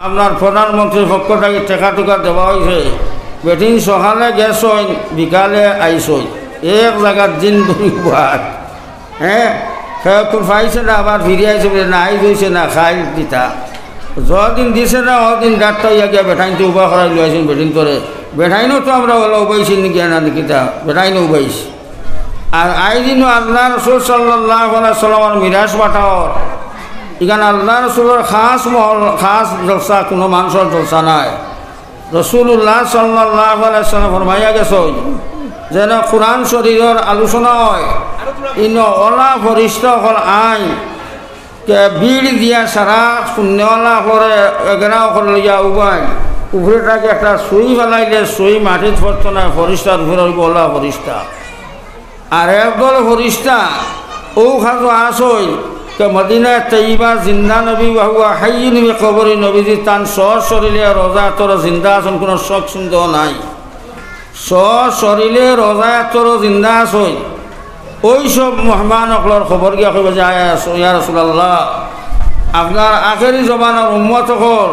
আপনার প্রধানমন্ত্রীর পক্ষ থেকে টেকা টুকা দেওয়া হয়েছে। বেটিং সকালে গেছ বিকালে আইস এক জায়গার দিন দুইবার। হ্যাঁ তোর পাইছে না আবার ফিরে আইসে বলে না আইস হয়েছে না খাই দিতা যদিন দিছে না ওদিন ডাক্তার ইয়া গিয়া বেঠাইনতে উবা করাই লইছেন বেটিং করে বেঠাইনও তো আমরা ওলা উবাইছি নাকি না নাকিতা বেঠাইনও উবাইছি। আর আইদিনও আল্লাহ রসুল সাল্লাল্লাহু আলাইহি সাল্লামের মিরাজ পাঠাওয়ার এখানে আল্লাহ রসুলের খাস মহল খাস জলসা কোনো মানুষের জলসা নাই। রসুল্লাহ সাল্লাল্লাহু আলাইহি সাল্লাম ফরমাইয়া গেছে যেন কোরআন শরীরের আলোচনা হয় ইন ওলা ফরিস্তা হল আই বিড় দিয়া সারা শূন্যওয়ালা করে এগেরাও করে লইয়া উবাই উপরেটাকে একটা সুই ফেলাইলে সুই মাটিত পড়তো না ফরিস্তার উপরে হইব ওলা ফরিস্তা। আর একদল ফরিস্তা ও খাজো আসই মদিনা তৈবা জিন্দা নবী বাহুয়া হাই নবী কবরী নবীজি তান শরীরে রোজা তোর জিন্দা আছেন কোনো শখ সন্দেহ নাই। শরীরে রোজা তোর জিন্দা আসই ওই সব মেহমান অকলর খবর গিয়া কইব যে ইয়া রাসূলুল্লাহ আপনার আখেরি জমানার উম্মত হল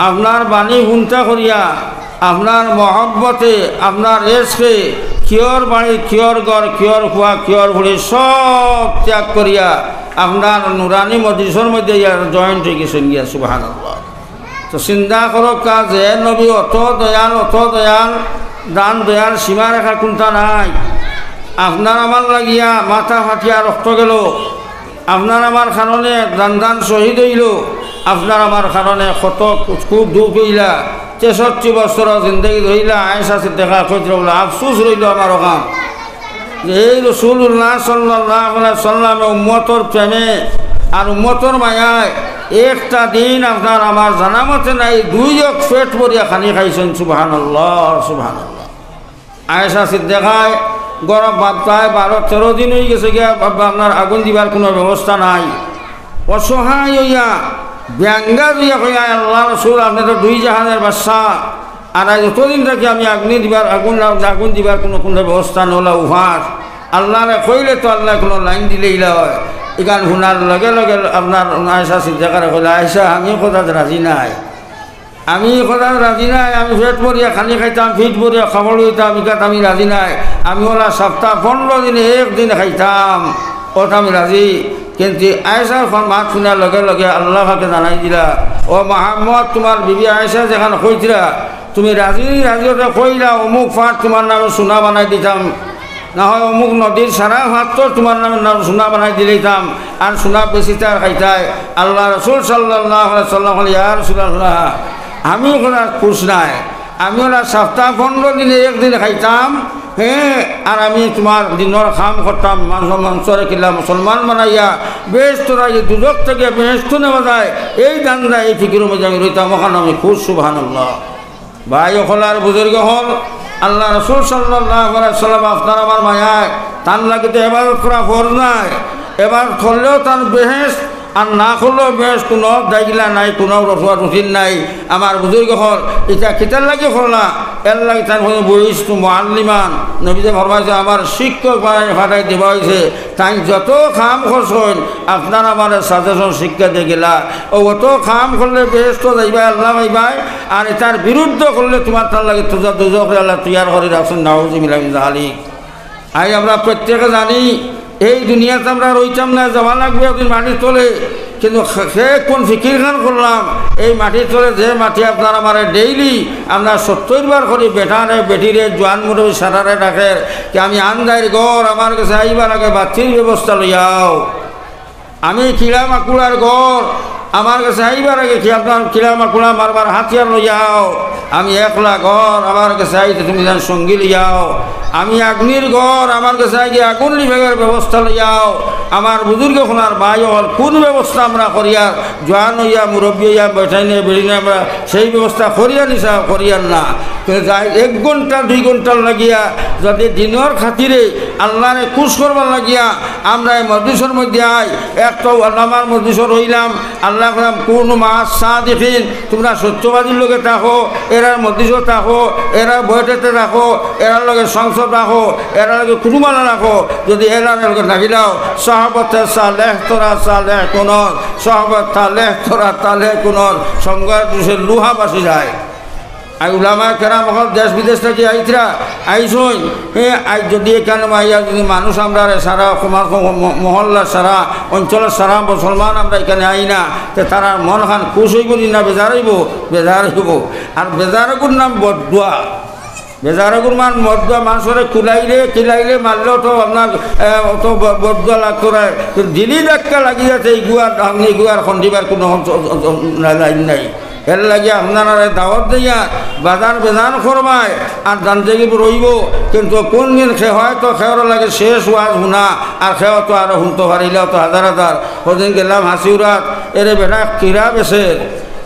আপনার বাণী হুন্তা করিয়া আপনার মহব্বতে আপনার এসকে কিয়র বাণী কিয়র গড় কিয়র খোয়া কিয়র ভুড়ি সব ত্যাগ করিয়া আপনার নুরানি মজলিসের মধ্যে জয়েন্ট হয়ে গেছেন গিয়া সুবহানাল্লাহ। তো চিন্তা করক যে নবী অত দয়াল দান দয়াল সীমা রেখা কোনটা নাই। আপনার আমার লাগিয়া মাথা ফাটিয়া রক্ত গেল, আপনার আমার কারণে দান শহীদ হইল, আপনার আমার কারণে কত খুব দুঃখ হইলা 63 বছর জিন্দগি রইলা আয়েশা সিদ্দিকা কইতে বলে আফসোস রইল আমার ওখান যে এই রাসূলুল্লাহ সাল্লাল্লাহু আলাইহি সাল্লাম উম্মতর প্রেমে আর উম্মতর মায়ায় একটা দিন আপনার আমার জানা মতে নাই 2 জন পেট ভরিয়া খানি খাইছেন সুবহানাল্লাহ সুবহানাল্লাহ। আয়েশা সিদ্দিকায় গরম বাপ্তায় 12-13 দিন হয়ে গেছে গিয়া আপনার আগুন দিবার কোনো ব্যবস্থা নাই। অসহায় হইয়া ব্যঙ্গা দিয়া কইয়া আল্লাহ রসুল আপনি তো 2 জাহানের বাদশা আর যতদিন থেকে আমি আগুন দিবার কোনো ব্যবস্থা নলা উহাস আল্লাহরে কইলে তো আল্লাহ কোনো লাইন দিলেই হয়। এখান শুনার লগে লগে আপনার আয়েশা সিদ্দিকারে কইলে আয়েশা আমি কথাতে রাজি নাই, আমি পেট ভরিয়া খানি খাইতাম ফিট ভরিয়া খাবার লইতাম ইকাত আমি রাজি নাই। আমি ওলা সপ্তাহ 15 দিনে একদিন খাইতাম ওটা আমি রাজি। কিন্তু আয়েশার মাত শোনার লগে লগে আল্লাহকে জানাই দিলা ও মুহাম্মদ তোমার বিবি আয়েশা যেখানে কইছিলা তুমি রাজি কইলা অমুক ফাট তোমার নামে সোনা বানাই দিতাম, না হয় অমুক নদীর সারা ভাত তো তোমার নামে সোনা বানাই দিলাম আর সোনা বেশি তার খাইতাই। আল্লাহ রসুল সাল্লাল্লাহু আলাইহি সাল্লাম ইয়া রাসূলুল্লাহ আমি ওখানে খুশ নাই, আমি ওরা সপ্তাহ 15 দিনে একদিন খাইতাম হ্যাঁ আর আমি তোমার দিনের খাম করতাম মাংসরে কিলা মুসলমান বানাইয়া বেশ তোরা দুজক থেকে বেহেস্ত নেওয়া যায় এই দান্দা এই ফিকিরের মধ্যে আমি রইতাম ওখানে আমি খুশ সুবহানাল্লাহ। ভাই হলার বুজুর্গ হল আল্লাহ রসুল সাল্লাল্লাহু আলাইহি সাল্লাম আপনার আমার মায়ায় তান লাগিতে এবার করা ফরজ নাই, এবার করলেও তার বেহেস্ত আর না করলেও বেশ কোনো দায়িলা নাই কোনো রসুয়া রুচিন নাই। আমার বুজুর্গ হল এটা কিতার লাগে হলা এর লাগে তার বইস তো মুআল্লিমান নবীতে ফরমাইছে আমার শিক্ষক ফাটাই দেওয়া হয়েছে তাই যত খাম খরচ হইন আপনার আমার সাজেশন শিক্ষা দিয়ে গেলা ও অত খাম করলে বেশ তো যাইবা আল্লাহ পাইবাই আর এটার বিরুদ্ধ করলে তোমার তার লাগে তোজা দুজো করে আল্লাহ তৈয়ার করে রাখছেন নাউজুবিল্লাহি মিন যালিক। আই আমরা প্রত্যেকে জানি এই দুনিয়াতে আমরা রইতাম না যাওয়া লাগবে ওদিন মাটির তলে, কিন্তু সে কোন ফিকির খান করলাম এই মাটির তলে যে মাটি আপনার আমার ডেইলি আমরা 70 বার করি বেটারে বেটিরে জোয়ান মুরব্বী সারারে রাখে কি আমি আন্দাইর ঘর আমার কাছে আইবার আগে বাচ্চির ব্যবস্থা লইয়াও, আমি কিলা মাকুলার ঘর আমার কাছে আইবার আগে কি আপনার কিলা মাকুলা মারবার হাতিয়ার লইয়াও, আমি একলা ঘর আমার কাছে আইতে তুমি যেন সঙ্গী লইয়াও, আমি আগুনের ঘর আমার কাছে আগে আগুন বিভাগের ব্যবস্থা লইয়াও। আমার বুজুর্গ খোনার ভাই হল কোন ব্যবস্থা আমরা করিয়া জোয়ান হইয়া মুরব্বী হইয়া বেঠাই নিয়ে বেরিয়ে আমরা সেই ব্যবস্থা করিয়া নিসা করিয়ার না। কিন্তু যাই 1 ঘন্টা 2 ঘন্টা লাগিয়া যদি দিনের খাতিরে আল্লাহরে খুশ করবার লাগিয়া আমরা এই মজলিসের মধ্যে আই একটা আমার মজলিসর হইলাম আল্লাহ কোন মাস সাদিকিন তোমরা সত্যবাদীর লোকে থাকো এরার মধ্যে থাকো, এরার বইটাতে রাখো, এরার লগে সংসদ রাখো, এরার লগে কুটুমালা রাখো। যদি এরার লগে থাকিলাও সাহাবতে সালেহ তোরা সালেহ কোনর, সাহাবত তালেহ তোরা তালেহ কোনর, সংঘার দুষে লুহা বাসি যায়। আর উলামা কেরাম হল দেশ বিদেশ থেকে আইতরা আইসই যদি এখানে আইয়া যদি মানুষ আমরা সারা মহল্লা সারা অঞ্চলের সারা মুসলমান আমরা এখানে আই না, তো তারা মন খান খুশ হইব না বেজার হইব? বেজার হইব। আর বেজারগুর নাম বদুয়া। বেজারগুর মান বদুয়া মানুষের কিলাইলে মারলেও তো আপনার অত বদুয়া লাগতো না। দিলি ধাক্কা লাগি যাচ্ছে এই গুয়ার খন্ডিবার কোনো লাইন নাই। এর লাগে আপনারা দাওয়াত দিয়া বাজার বেজান করবায় আর জানতে রইব। কিন্তু কোন দিন খে হয় তো খেয়ার লাগে শেষ ওয়াজ শুনা, আর খেয়া তো আরো শুনতে পারিলেও তো হাজার হাজার। ওদিন গেলাম হাসিউরাত, এরে বেটা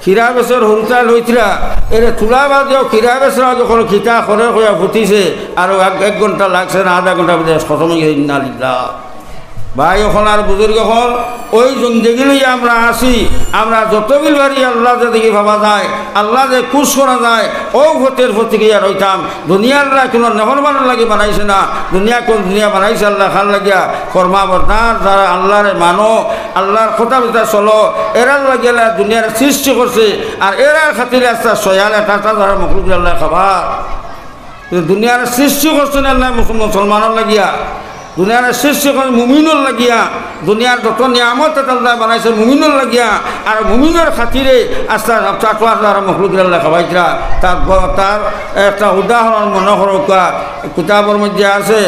খিরা বেছের হরুতাল হইতরা এরে তুলা বাদেও খিরা বেছের আগে কোনো খিতা করে হইয়া ফুটিছে। আর 1 ঘন্টা লাগছে না, আধা ঘন্টা বেঁধে খতম হয়ে না লিল্লাহ। ভাই এখন আর বুজুর্গ হল ওই জিন্দেগি আমরা আসি, আমরা যতগুলো বাড়ি আল্লাহ যে দেখি ভাবা যায়, আল্লাহ যে খুশ করা যায়, ও ভোটের প্রতি গিয়া রইতাম। দুনিয়ার কোনো নেহরবানোর লাগে বানাইছে না, দুনিয়া বানাইছে আল্লাহ খান লাগিয়া কর্মা বর্তার যারা আল্লাহর মানো, আল্লাহর কথা বিতা চলো, এরার লাগিয়া দুনিয়ার সৃষ্টি করছে। আর এরার খাতিরে আস্তে সয়াল এটা যারা মখলুক আল্লাহ খাবার দুনিয়ার সৃষ্টি করছেন আল্লাহ মুসলমানের লাগিয়া, দুনিয়ার সৃষ্টি করে মুমিনুর লাগিয়া, দুনিয়ার যত নিয়ামত আল্লাহ বানাইছে মুমিনুর লাগিয়া। আর মুমিনের খাতিরে আস্তা যারা মখলুক আল্লাহ খাবাইতরা তার একটা উদাহরণ মনে করোকা কিতাবের মধ্যে আছে।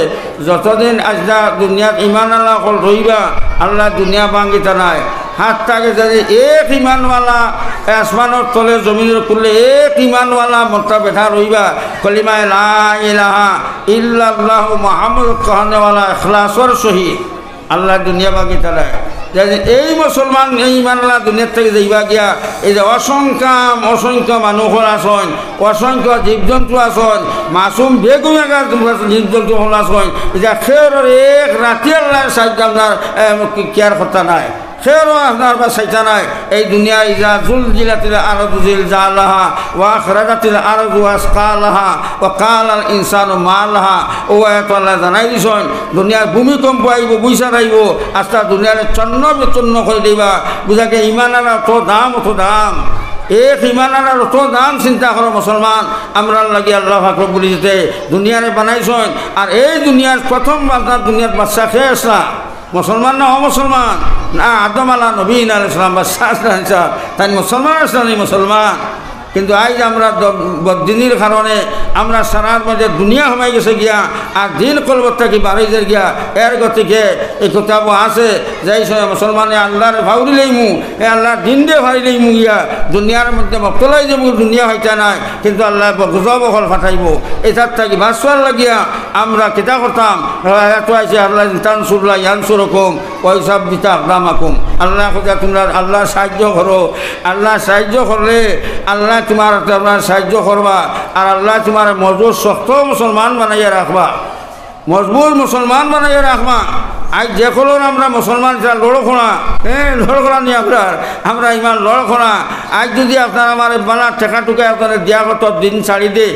যতদিন আজদা দুনিয়াত ইমান আল্লাহ কল রইবা, আল্লাহ দুনিয়া ভাঙ্গিতা নাই। হাত থাকে যদি এক ইমানওয়ালা আসমানের তলে জমিনের খুললে এক ইমানওয়ালা মতটা বেঠা রইবা, কলিমা লা ইলাহা ইল্লাল্লাহু মুহাম্মাদুর কাহানেওয়ালা ইখলাসর সহিত আল্লাহ দুনিয়া বাকি তালায়। এই মুসলমান এই ইমানওয়ালা দুনিয়ার থেকে যাইবা গিয়া এই যে অসংখ্য মানুষের আসন, অসংখ্য জীবজন্তু আসন, মাসুম বেগুনাগার জীবজন্তু হল আসন। এটা খেয়ের এক রাতি আল্লাহ সাহায্য আপনার কেয়ার কথা নাই, খেয়েরও আপনার বা চাইতা নাই। এই দুনিয়া ইজা জুলজিলাতিল আরদু জিলজালাহা ওয়া আখরাজাতিল আরদু আসকালাহা ওয়া কালাল ইনসানু মা লাহা। ও আয়াত আল্লাহ জানাই দিছেন দুনিয়ার ভূমিকম্প আইব, বুঝা আইব, আস্তা দুনিয়ার চন্ন বিচন্ন করে দিবা। বুঝাকে ইমানার অত দাম এক ইমানার অত দাম চিন্তা করো মুসলমান। আমরা লাগি আল্লাহ ফাকর বলি যেতে দুনিয়ারে বানাইছেন। আর এই দুনিয়ার প্রথম আপনার দুনিয়ার বাচ্চা খেয়ে আসলা মুসলমান না অমুসলমান না? আদম আলাহ নবীন আলাইহিস সালাম বা সাহসান তাই মুসলমান আসলাম মুসলমান। কিন্তু আজ আমরা বদিনীর কারণে আমরা সারার মাঝে দুনিয়া হমাই গেছে গিয়া, আর দিন কলবত থাকি বাড়ি যে গিয়া। এর গতিকে এই কথাবো আছে যাই সময় মুসলমানে আল্লাহর ভাউরিলেই মু এ আল্লাহর দিন দিয়ে ভারিলেই মু গিয়া দুনিয়ার মধ্যে মক্তলাই যে দুনিয়া হইতে নাই, কিন্তু আল্লাহ গুজব ফল ফাটাইব। এটার থাকি ভাসবার লাগিয়া আমরা কিতা করতাম এত আছে আল্লাহ তানসুরল্লাহ ইয়ানসুরকুম ওয়াইসাব বিতা আকদামাকুম। আল্লাহ কোথা তোমরা আল্লাহ সাহায্য করো, আল্লাহ সাহায্য করলে আল্লাহ তোমার সাহায্য করবা। আর আল্লাহ তোমার মজবুত শক্ত মুসলমান বানাইয়া রাখবা, মজবুত মুসলমান বানাইয়া রাখবা। আজ যে কলর আমরা মুসলমান লড়খোনা লড়খোনা নিয়ে আমরা ইমান লড়খোনা। আজ যদি আপনার আমার বানা ঠেকা টুকা আপনার দিয়া কত দিন ছাড়ি দে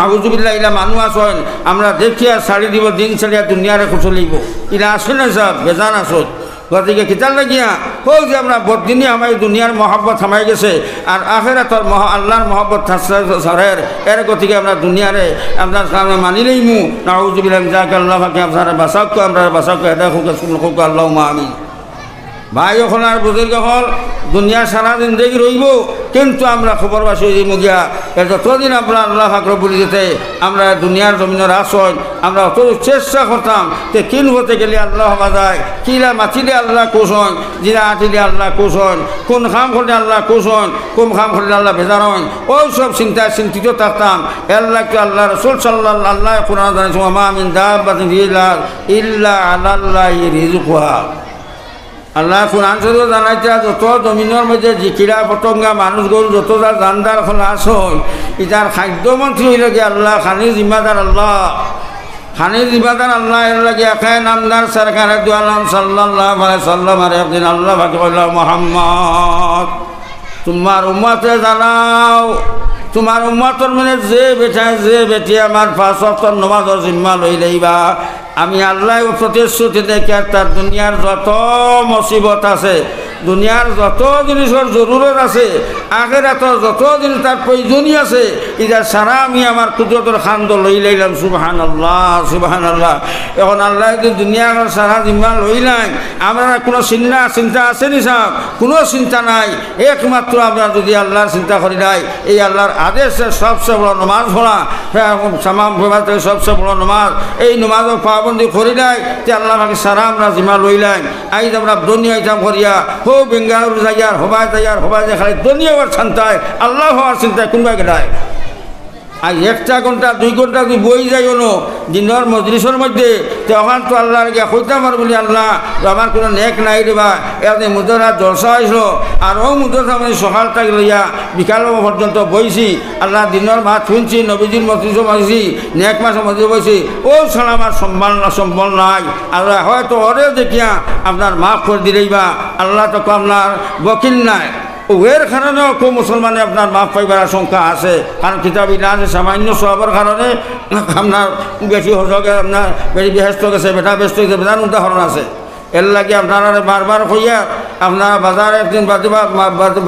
হাউজুবিল্লাহ ইলা মানুষ আসেন, আমরা দেখিয়া ছাড়ি দিব দিন ছাড়িয়া দুনিয়ারে চলিব। ইলা আসেন না সব বেজান আসত। গতিকে কিতার লাগিয়া হোক যে আমরা বদিনী আমাই দুনিয়ার মহব্বত হামাই গেছে, আর আখেরাতর আল্লাহর মহব্বত সরের এর গতিকে আমরা দুনিয়ারে আপনার সামনে মানিলেই মু নাউজুবিল্লাহ যাক আল্লাহ ফাঁকে আপনারা বাসাক্য আমরা বাসাক্য এটা হোক আল্লাহ আমিন। ভাই এখন আর বুজুর্গ হল দুনিয়া সারাদিন দেখি রইব, কিন্তু আমরা খবরবাসী হয়ে মুগিয়া যতদিন আমরা আল্লাহ ফাকর বলি যেতে আমরা দুনিয়ার জমিনের আসন আমরা অত চেষ্টা করতাম যে কিন হতে গেলে আল্লাহ হওয়া যায়, কিলা মাতিলে আল্লাহ কুশন, জিরা আটিলে আল্লাহ কুশন, কোন খাম করলে আল্লাহ কুশন, কোন খাম করলে আল্লাহ বেজার হন, ওই সব চিন্তায় চিন্তিত থাকতাম। আল্লাহকে আল্লাহ রসুল সাল্লাহ আল্লাহ কোরআন জানিয়েছে ওমা মিন দাব্বাতিন ইল্লা আলাল্লাহি রিজকুহা। আল্লাহ কোরআন শরীফ জানাইছে যত জমিনের মধ্যে জিকিরা পতঙ্গা মানুষ গরু যত যার জানদার খোলা আসন ইটার খাদ্যমন্ত্রী হইল কি আল্লাহ, খানির জিম্মাদার আল্লাহ, খানির জিম্মাদার আল্লাহ। এর লাগে একাই নামদার সরকারে দুয়ালাম সাল্লাল্লাহু আলাইহি সাল্লাম আর একদিন আল্লাহ বাকি বলল মুহাম্মদ তোমার উম্মতে জানাও তোমার উম্মতর মানে যে বেটায় যে বেটি আমার 5 ওয়াক্ত নামাজের জিম্মা লই লইবা আমি আল্লাহ প্রতিশ্রুতি দেখে তার দুনিয়ার যত মুসিবত আছে দুনিয়ার যত জিনিসের জরুরত আছে আখিরাতের যত জিনিস তার প্রয়োজনীয় আছে এটা সারা আমি আমার কুদরতের খান্দ লই লইলাম সুবহানাল্লাহ সুবহানাল্লাহ। এখন আল্লাহ যদি দুনিয়ার সারা জিম্মা লইলেন আমরা কোনো চিন্তা আছে নি সাহেব? কোনো চিন্তা নাই, একমাত্র আমরা যদি আল্লাহর চিন্তা করি নাই এই আল্লাহর আদেশের সবচেয়ে বড় নমাজ পড়া সামাম থেকে সবচেয়ে বড় নমাজ এই নমাজও পাবন্দি করি নাই তে আল্লাহ আমাকে সারা আমরা জিম্মা লইলেন আইজ আমরা দুনিয়া ইতাম করিয়া হো বেঙ্গালুরু যাইয়ার হবাই যে খালি দুনিয়ার চিন্তায় আল্লাহ হওয়ার চিন্তায় কোনবাই গেলায় আর 1 ঘন্টা 2 ঘন্টা যদি বই যাই হলো দিনের মজলিসের মধ্যে তখন তো আল্লাহর গিয়া কইতাম আর বলি আল্লাহ আমার কোনো নেক নাই রেবা এতে মুদরা জলসা হয়েছিল আর ও মুদরা আমি সকালটাকে লইয়া বিকাল পর্যন্ত বইছি আল্লাহ দিনের ভাত শুনছি নবীজির মজলিসও বসছি নেক মাসের মধ্যে বইছি ও ছাড়া আমার সম্বল নাই আল্লাহ হয়তো ওরে দেখিয়া আপনার মাফ করে দিলেই বা আল্লাহ তো আপনার বকিল নাই ওর কারণেও কেউ মুসলমানে আপনার মাফ পাইবার আশঙ্কা আছে কারণ কিতাবি না আছে সামান্য সবের কারণে আপনার বেশি হজকে আপনার বেশি ব্যস্ত গেছে বেটা ব্যস্ত গেছে বেটার উদাহরণ আছে এর লাগে আপনারা বারবার কইয়া আপনারা বাজার একদিন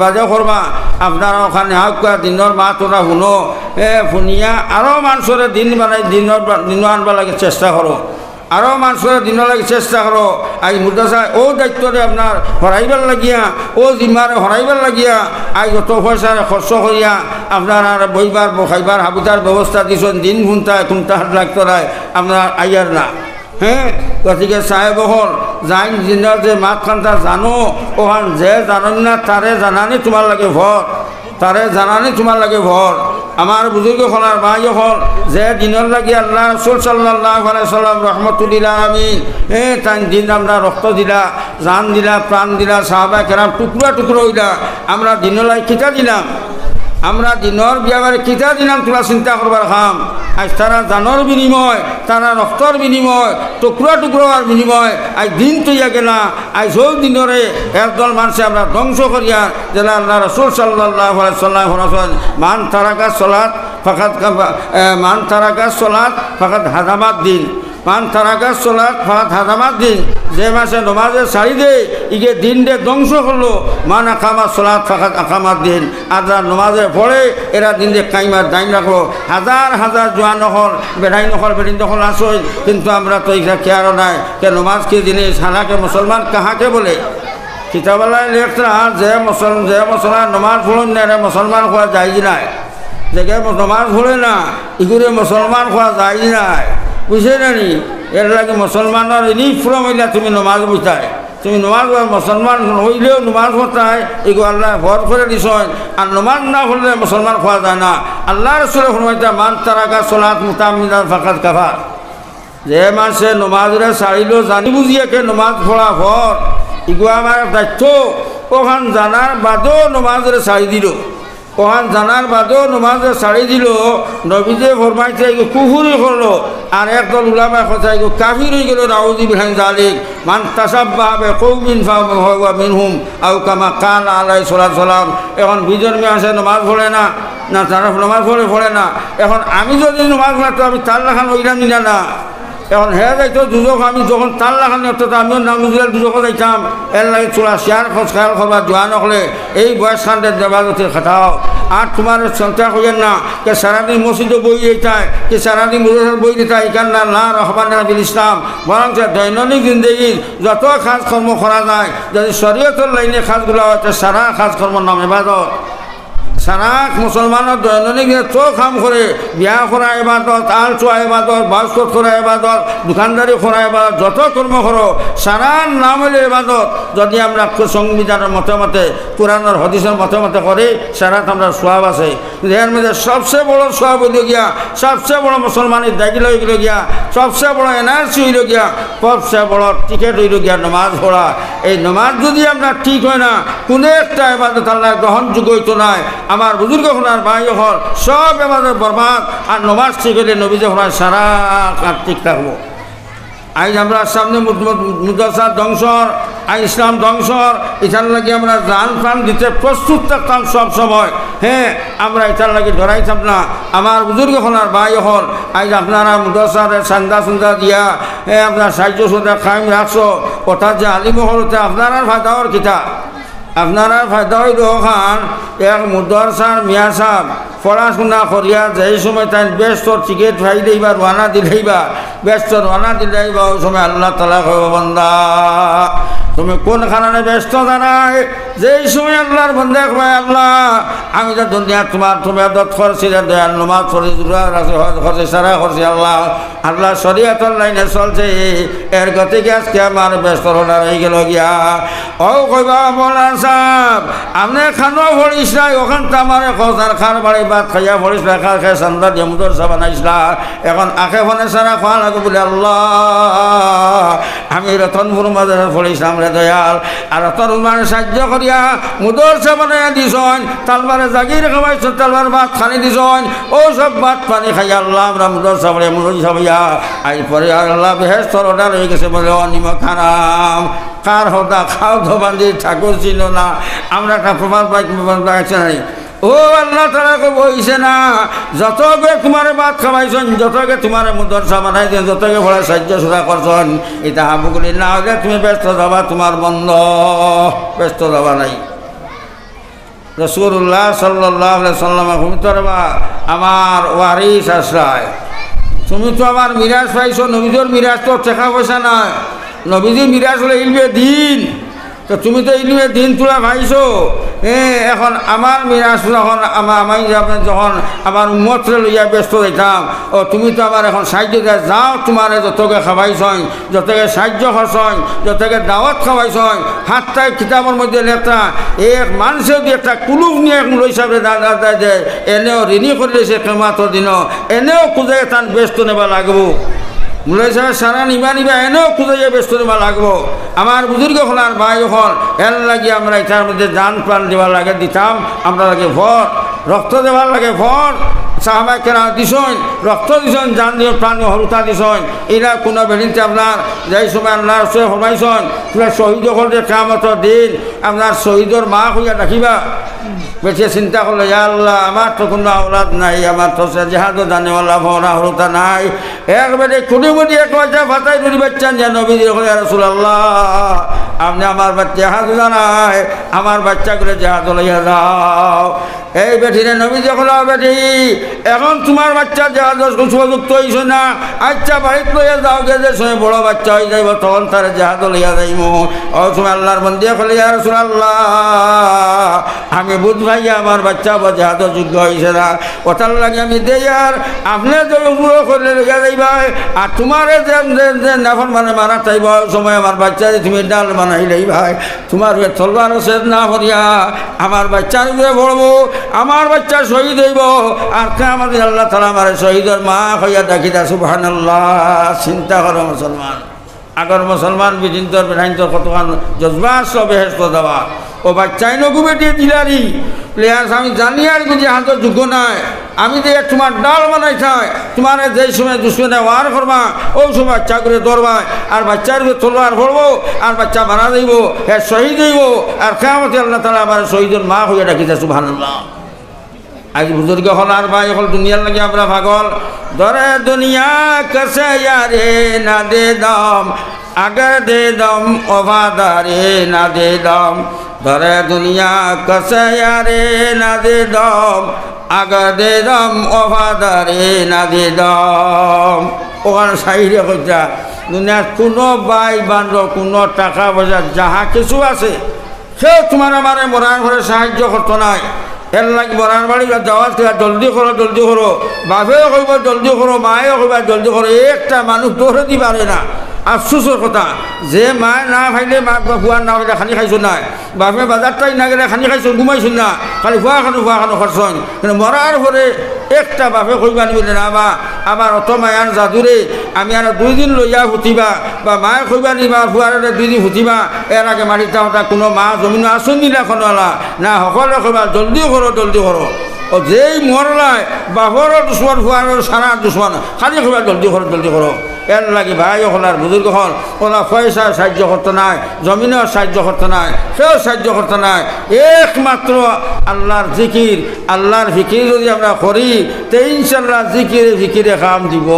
বাজে করবা আপনারা ওখানে হাক দিনের মা তোরা শুনো শুনিয়া আরও মানুষের দিন বানাই দিন আনবার লাগে চেষ্টা করো আরও মানুষের দিন লাগে চেষ্টা করো আজ মুদাসায় ও দায়িত্বরে আপনার হরাইবার লাগিয়া ও জিম্মারে হরাইবার লাগিয়া আজ যত পয়সা খরচ করিয়া আপনার আর বইবার খাইবার হাবুতার ব্যবস্থা দিয়েছেন দিন খুনতা হাত লাগতো রায় আপনার আইয়ার না হ্যাঁ গতিকে সাহেব হল যাই দিনের যে মাত খান্তা জানো ওখান যে জানেন না তারে জানানি তোমার লাগে ভর তারে জানানি তোমার লাগে ভর আমার বুজুর্গ হলার ভাই হল যে দিনের লাগি আল্লাহ রাসূল সাল্লাল্লাহু আলাইহি সাল্লাম রহমতুল্লিল আলামিন তাই দিন আমরা রক্ত দিলা জান দিলা প্রাণ দিলা সাহাবা কেরাম টুকরা হইলা আমরা দিনের লাগি কিতা দিলাম আমরা দিনের বিয়াবারে কিতা দিলাম তোলা চিন্তা করবার খাম আজ তারা জানোর বিনিময় তারা রক্তর বিনিময় টুকরা হওয়ার বিনিময় আজ দিন তৈয়া গেলা আজ ওই দিনরে একদল মানুষে আমরা ধ্বংস করিয়া যেন আল্লাহ রাসূল সাল্লাল্লাহু আলাইহি সাল্লাম মান তারাকা সলাত ফাকাত হাদামাত দিন মান তারাকা সলাত ফাকাত হাদামাত দিন যে মাসে নমাজে ছাড়ি দে ইগে দিন দে ধ্বংস করলো মান আকামা সলাত ফাকাত আকামাত দিন আর যারা নমাজে পড়ে এরা দিন দে কাইমার দাইন রাখলো হাজার জোয়ান নকল বেড়াই নকল বেড়িন নকল আসই কিন্তু আমরা তো এটা খেয়ারও নাই কে নমাজ কি জিনিস হালাকে মুসলমান কাহাকে বলে কিতাবালায় লেখা যে মুসলমান নমাজ পড়েন না মুসলমান খোয়া যায় নাই যে নমাজ পড়ে না ইগুরে মুসলমান খোয়া যায় নাই বুঝে নানি এর লাগে মুসলমানের এনি ফুরম হইলা তুমি নমাজ বুঝায় তুমি নমাজ মুসলমান হইলেও নমাজ পড়তায় এগুলো আল্লাহ ভর করে দিছেন আর নমাজ না হলে মুসলমান খোয়া যায় না আল্লাহ রাসূলের ফরমাইতা মান তারাকা সলাত মুতামিদান ফাকাত কাফার যে মাসে নমাজরে ছাড়িলেও জানি বুঝিয়াকে নমাজ পড়া ভর এগুলো আমার দায়িত্ব ওখান জানার বাদেও নমাজরে ছাড়ি দিল ওখান জানার বাদেও নমাজে ছাড়ি দিল নবীজে ফরমাইছে এগুলো কুফুরি করলো আর একদল উলামার কথা এগুলো কাফির হয়ে গেল নাউযুবিল্লাহি যালিক মান তাসাব্বাহা বিকওমিন ফাহুয়া মিনহুম আও কামা কালা আলাইহিস সালাম এখন বিজন্মে আছে নমাজ পড়ে না তারা নমাজ পড়ে না এখন আমি যদি নমাজ পড়তো আমি তার লেখান ওইলাম নিলা না এখন হে যাইতো দুজক আমি যখন তার লাখানি অর্থাৎ আমিও নামুজুলার দুজকও যাইতাম এর লাগে চোলা শেয়ার খোঁজ খেয়াল খবর জোয়া নকলে এই বয়স খানদের দেবাজতে খাটাও আর তোমার চিন্তা করেন না কে সারাদিন মসজিদে বই যেতায় কে সারাদিন মুজার বই দিতায় এখান না রহমান নবীল ইসলাম বরং দৈনন্দিন জিন্দগির যত কাজ কর্ম করা যায় যদি শরীয়তের লাইনে কাজগুলো হচ্ছে সারা কাজকর্মর নাম এবাদত সারা মুসলমানের দৈনন্দিন তো কাম করে বিয়া করা এবাদত আল চোয়া এবাদত বাসকত করা এবাদত দোকানদারি করা এবাদত যত কর্ম করো সারা নাম হলে এবাদত যদি আমরা সংবিধানের মতে কোরআনের হদিসের মতে করে সারা আমরা সোয়াব আছে এর মধ্যে সবচেয়ে বড় সোয়াব হইল গিয়া সবচেয়ে বড় মুসলমানের দায়িত্ব হইল গিয়া সবচেয়ে বড় এনার্জি হইল গিয়া সবচেয়ে বড় টিকেট হইল গিয়া নমাজ পড়া এই নমাজ যদি আপনার ঠিক হয় না কোনো একটা এবাদত আল্লাহ গ্রহণযোগ্য হইতো নাই আমার বুজুর্গ হলার ভাই হল সব এবাদত বরবাদ আর নমাজ ঠিক হলে নবীজে হলার সারা ঠিক থাকবো আজ আমরা সামনে মুদাসা ধ্বংসর আজ ইসলাম ধ্বংসর এখান লাগে আমরা জান প্রাণ দিতে প্রস্তুত থাকতাম সব সময় হ্যাঁ আমরা এটার লাগে ধরাইতাম না। আমার বুজুর্গ হল আর ভাই হল আজ আপনারা মুদরসার চান্দা সুন্দা দিয়া হ্যাঁ আপনার সাহায্য সুন্দর খাইম রাখছো অর্থাৎ যে আলিম হলতে আপনার ফায়দাওয়ার কিতা আপনারা ফায়দা হইল খান এক মুদরসার মিয়া সাহেব পড়াশোনা করিয়া যে সময় তাই ব্যস্ত টিকিট ফাই দিবা রানা দিলেইবা ব্যস্ত রানা দিলেইবা ওই সময় আল্লাহ তালা কইব বান্দা তুমি কোন কারণে ব্যস্ত জানাই যেই সময় আল্লাহর বন্ধে কয় আল্লাহ আমি তো দুনিয়া তুমি আদত করছি দয়াল নমাজ পড়ি করছি সারা করছি আল্লাহ আল্লাহ শরীয়তের লাইনে চলছে এর গতিকে আজকে আমার ব্যস্ত রয়ে গেল গিয়া ও কইবা মৌলানা সাহেব আপনি খানো পড়িস নাই ওখান তো আমার খোঁজার খান বাড়ি ভাত খাইয়া পড়িস না খা খাই সান্দা দিয়ে মুদর সা বানাইছিলা এখন আখে ফোনে সারা খাওয়া লাগে বলে আল্লাহ আমি রতনপুর মাদ্রাসা পড়িছিলাম রে দয়াল আর রতনপুর সাহায্য করিয়া মুদর সা বানাইয়া দিছন তালবারে জাগির খাওয়াইছ তালবার ভাত খানি দিছন ও সব ভাত পানি খাইয়া আল্লাহ আমরা মুদর সা বলে মুদর সাবিয়া আই পরে আল্লাহ বেহেশতর অর্ডার হয়ে গেছে বলে অনিমক খারাম কার হতা খাও ধোবান্দি ঠাকুর ছিল না আমরা একটা প্রমাণ পাইছে নাই ও আল্লাহ তারা বইছে না যতকে তোমার ভাত খাওয়াইছেন যতকে তোমার মুদরসা বানাইছেন যতকে ভরা সাহায্য সুরা করছেন এটা হাবুগুলি না হলে তুমি ব্যস্ত যাবা তোমার বন্ধ ব্যস্ত যাবা নাই রাসূলুল্লাহ সাল্লাল্লাহু আলাইহি সাল্লাম তুমি তো আমার ওয়ারিস আশ্রয় তুমি তো আমার মিরাজ পাইছো নবীজোর মিরাজ তো টাকা পয়সা নয় নবীজির মিরাজ হলে ইলমে দিন তো তুমি তো ইলমে দিন তোলা ভাইছো এখন আমার মিরাজ যখন আমি যখন আমার উম্মতরে লইয়া ব্যস্ত হইতাম ও তুমি তো আমার এখন সাহায্য দেয় যাও তোমার যতকে খাওয়াইছন যতকে সাহায্য করছন যতকে দাওয়াত খাওয়াইছন হাতটায় কিতাবের মধ্যে লেখা এক মানুষেও দিয়ে একটা কুলুক নিয়ে এক মূল হিসাবে দাদা দেয় এনেও ঋণী করে দিয়েছে কেমাতর দিনও এনেও খুঁজে তান ব্যস্ত নেবা লাগবো মুলাই সাহেব সারা নিবা এনেও খুঁজে ব্যস্ত নেবা লাগবো আমার বুজুর্গ হল আর ভাই হল এর লাগে আমরা এটার মধ্যে জান প্রাণ দেওয়ার লাগে দিতাম আমরা লাগে ভর রক্ত দেওয়ার লাগে ভর সাহাবাই কেনা দিছন রক্ত দিছন জান দিয়ে প্রাণ হরুতা দিছন এরা কোনো বেদিনতে আপনার যেই সময় আল্লাহ রসুল ফরমাইছন তোমরা শহীদ হল যে কিয়ামতের দিন আপনার শহীদর মা হইয়া রাখিবা বেশি চিন্তা করলে আল্লাহ আমার তো কোনো আওলাদ নাই আমার তো সে জেহাদও জানেওয়ালা ভরা হরুতা নাই একবারে কোনো মধ্যে এক বাচ্চা ফাতাই ধরি বাচ্চা যে নবী রাসূলুল্লাহ আপনি আমার বাচ্চা জেহাদ জানায় আমার বাচ্চাগুলো জেহাদ লইয়া যাও এই বেঠিরে নবী যখন বেঠি এখন তোমার বাচ্চা জেহাদ উপযুক্ত হইছ না আচ্ছা বাড়িতে লইয়া যাও গে যে সময় বড় বাচ্চা হয়ে যাইব তখন তার জেহাদ লইয়া যাইব ও তুমি আল্লাহর বন্দিয়া বলে ইয়া রাসূলুল্লাহ আমি বুঝ ভাইয়া আমার বাচ্চা জেহাদের যোগ্য হয়েছে না ওটার লাগে আমি দেই আর আপনি যে উপভোগ করলে লইয়া যাইবা আর তোমার যে নাফর মানে মারা চাইব সময় আমার বাচ্চা তুমি ডাল বানাইলেই ভাই তোমার তলবার শেষ না করিয়া আমার বাচ্চার উপরে পড়বো আমার বাচ্চা শহীদ হইব আর আমাদের আল্লাহ তাআলা আমার শহীদের মা হইয়া ডাকিতা সুবহানাল্লাহ চিন্তা করো মুসলমান আগর মুসলমান বিচিন্তর বেঠাইন্তর কতক্ষণ জজবা বেহেস্ত দেওয়া ও বাচ্চাই নগু বেটিয়ে দিলারি প্লেয়ার্স আমি জানি আর যে হাতের যোগ্য নাই আমি যে তোমার ডাল বানাই চাই তোমার যেই সময় দুশ্মনে ওয়ার করবা ওই সময় বাচ্চা করে ধরবা আর বাচ্চার তলোয়ার ভরবো আর বাচ্চা মারা যাইব হ্যাঁ শহীদ হইব আর কিয়ামতে আল্লাহ তাআলা আমার শহীদের মা হইয়া ডাকিতে সুবহানাল্লাহ আজ বুজুর্গ হল আর ভাই হল দুনিয়ার লাগে আমরা পাগল ধরে দুনিয়া কাছে ইয়ারে না দে দম আগে দে দম ওভাদারে না দে দম ধরে দুনিয়া কাছে ইয়ারে না দে দম আগে দে দম ওভাদারে না দে দম ওখানে সাইরে কইতা দুনিয়ার কোনো বাই বান্ধব কোনো টাকা পয়সা যাহা কিছু আছে সেও তোমার আমার মরার ঘরে সাহায্য করতো নাই এর লাগে বরার বাড়ি যাওয়ার জলদি করো বাপেও কইব জলদি করো মায়েও কইবা জলদি করো একটা মানুষ দৌড়ে দি পারে না আফসোসের কথা যে মায় না খাইলে মা ফুয়ার না খাইলে খানি খাইছো না বাপে বাজারটাই না গেলে খানি খাইছো ঘুমাইছো না খালি ফুয়া খানো খরচন কিন্তু মরার পরে একটা বাপে কইবা নিবিলে না বা আবার অত মায়ার জাদুরে আমি আর 2 দিন লইয়া ফুটিবা বা মায়ে কইবা নিবা ফুয়ার 2 দিন ফুটিবা এর আগে মাটিটা কোনো মা জমিন আসন নিলা খনওয়ালা না সকলে কইবা জলদি করো ও যেই মরলায় বাপরও দুশ্মন ফুয়ারও সারা দুশ্মন খালি খবর জলদি করো এর লাগে ভাই হলার বুজুর্গ হল ওরা পয়সা সাহায্য করতে নাই জমিনেও সাহায্য করতে নাই সেও সাহায্য করতে নাই একমাত্র আল্লাহর জিকির আল্লাহর ফিকির যদি আমরা করি তো ইনশাল্লাহ ফিকিরে কাম দিব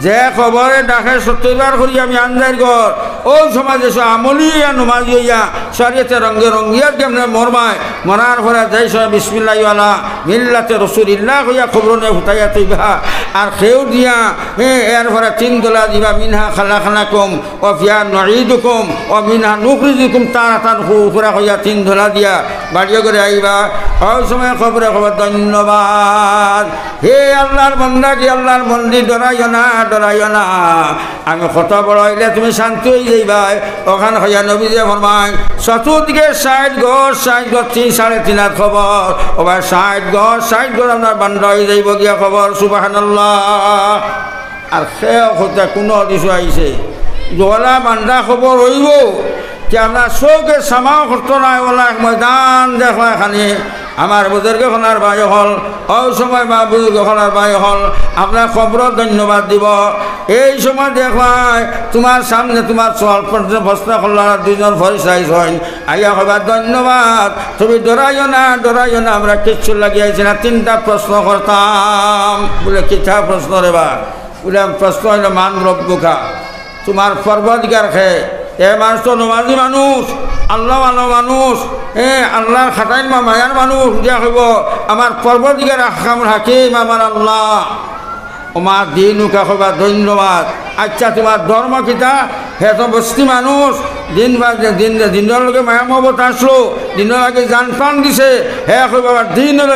যে খবরে ডাকে 70 বার করি আমি আন্দার ঘর ওই সমাজে আমলিয়া নমাজি হইয়া শরীয়তে রঙ্গে রঙ্গিয়া কেমনে মরমায় মরার পরে যাই সময় বিসমিল্লাহ ওয়ালা মিল্লাতে রসুলিল্লাহ হইয়া খবর নিয়ে ফুটাইয়া তৈবা আর খেউ দিয়া এর পরে 3 দলা দিবা মিনহা খালাকনাকুম ও ফিয়া নুঈদুকুম ও মিনহা নুখরিজুকুম তারাতান উখরা হইয়া 3 দলা দিয়া বাড়িয়ে করে আইবা ওই সময় খবরে ধন্যবাদ হে আল্লাহর বান্দা কি আল্লাহর মন্দির ডরাইও না আমি কত বড় হইলে তুমি শান্তি হয়ে যাইবা ওখানে হইয়া নবী যে ফরমায় চতুর্দিকে 60 ঘর 3 3.5 হাত খবর ওবার 60 ঘর আপনার বান্দা হয়ে যাইব গিয়া খবর সুবহানাল্লাহ আর সে হতে কোনো কিছু আইছে জলা বান্দা খবর হইব যে আমরা চৌকে সামাও করতো নাই ওলা ময়দান দেখো এখানে আমার বুজুর্গ খনার ভাই হল ওই সময় বা বুজুর্গ খনার ভাই হল আপনার খবর ধন্যবাদ দিব এই সময় দেখায় তোমার সামনে তোমার প্রশ্ন করলার 2 জন ফরিসাইজ হয় আইয়া হবার ধন্যবাদ তুমি ডরাইও না আমরা কিচ্ছু লাগিয়েছি না 3টা প্রশ্ন করতাম বলে কিতা প্রশ্ন রে বা বলে প্রশ্ন হইল মান রব্বুকা তোমার পরবর্তীকার খেয়ে এ মানুষ তো নমাজি মানুষ আল্লাহ মানুষ আল্লাহর খাটাইল মায়ার মানুষ দিয়া হইব আমার পরবর্তীকার হাকিম আমার আল্লাহ আমার দিনুকা হইবা ধন্যবাদ আচ্ছা তোমার ধর্ম কিতা হে তো বস্তি মানুষ দিনের লোকে মায়া মহবত আসলো দিনের আগে জান প্রাণ দিছে হে হইবা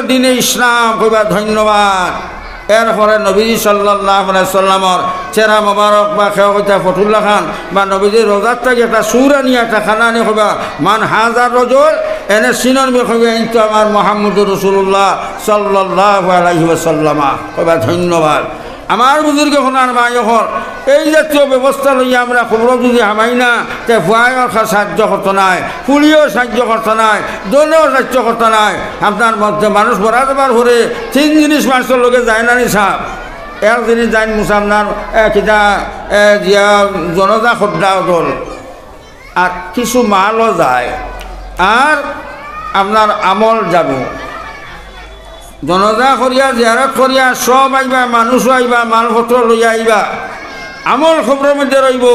দিনে ইসলাম হইবা ধন্যবাদ এরপরে নবীজি সাল্লাল্লাহু আলাইহি সাল্লামর চেহারা মোবারক বা খেয়া ফতুল্লাহ খান বা নবীজির রোজার থেকে একটা সুরা নিয়ে একটা খানা নিয়ে হইবা মান হাজার রজল এনে সিনন হইবা কিন্তু আমার মুহাম্মদুর রাসূলুল্লাহ সাল্লাল্লাহু আলাইহি ওয়াসাল্লাম হইবা ধন্যবাদ আমার বুজুর্গ খনার ভাই হল এই জাতীয় ব্যবস্থা লইয়া আমরা খবর যদি হামাই না তে ভুয়াও সাহায্য করতে নাই পুলিও সাহায্য করতে নাই দলেও সাহায্য করতে নাই আপনার মধ্যে মানুষ ভরা যাবার ঘরে 3 জিনিস মানুষের লোকে যায় না নি সাপ এক জিনিস যায় মুসা আপনার কিতা জনতা খদ্দা দল আর কিছু মালও যায় আর আপনার আমল যাব জনতা করিয়া জিয়ারত করিয়া সব আইবা মানুষও আইবা মালপত্র লইয়া আইবা আমল খবরের মধ্যে রইব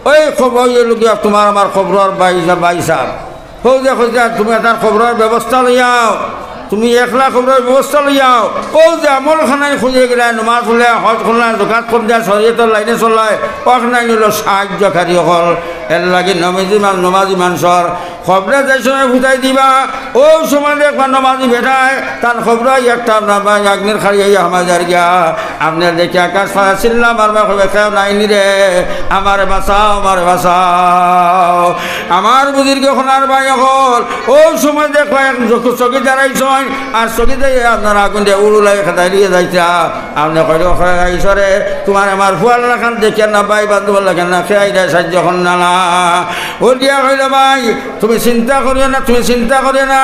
ওই খবর লোকিয়া তোমার আমার খবরের বাইসাব হো যে তুমি তার খবরের ব্যবস্থা লইয়াও তুমি 1 লাখ খবরের ব্যবস্থা লইয়াও ও যে আমল খানায় খুঁজে গেলে নমাজ হলে হজ খুলনা জকাত কম দেয় শরীয়তের লাইনে চলায় ওখানে নিল সাহায্যকারী হল এর লাগে নমাজি মানুষের খবরে যে সময় ফুটাই দিবা ওই সময় দেখবা নমাজি বেটায় তার খবর একটা আপনার আগ্নের খাড়িয়ে আমাদের গিয়া আপনার দেখে আকাশ ফাঁকা চিল্লা মারবা খবর কেউ নাইনি রে আমার বাঁচাও আমার বুঝির খোনার ভাই হল ওই সময় দেখবা চকি দাঁড়াইছেন আর চকি দিয়ে আপনার আগুন দিয়ে উড়ুলাই খেতাই দিয়ে যাইছা আপনি কইল ঈশ্বরে তোমার আমার ফুয়াল রাখান দেখে না ভাই বান্ধব লাগেন না খেয়াই দেয় সাহায্য কর না ও দিয়া কইল ভাই তুমি চিন্তা করিও না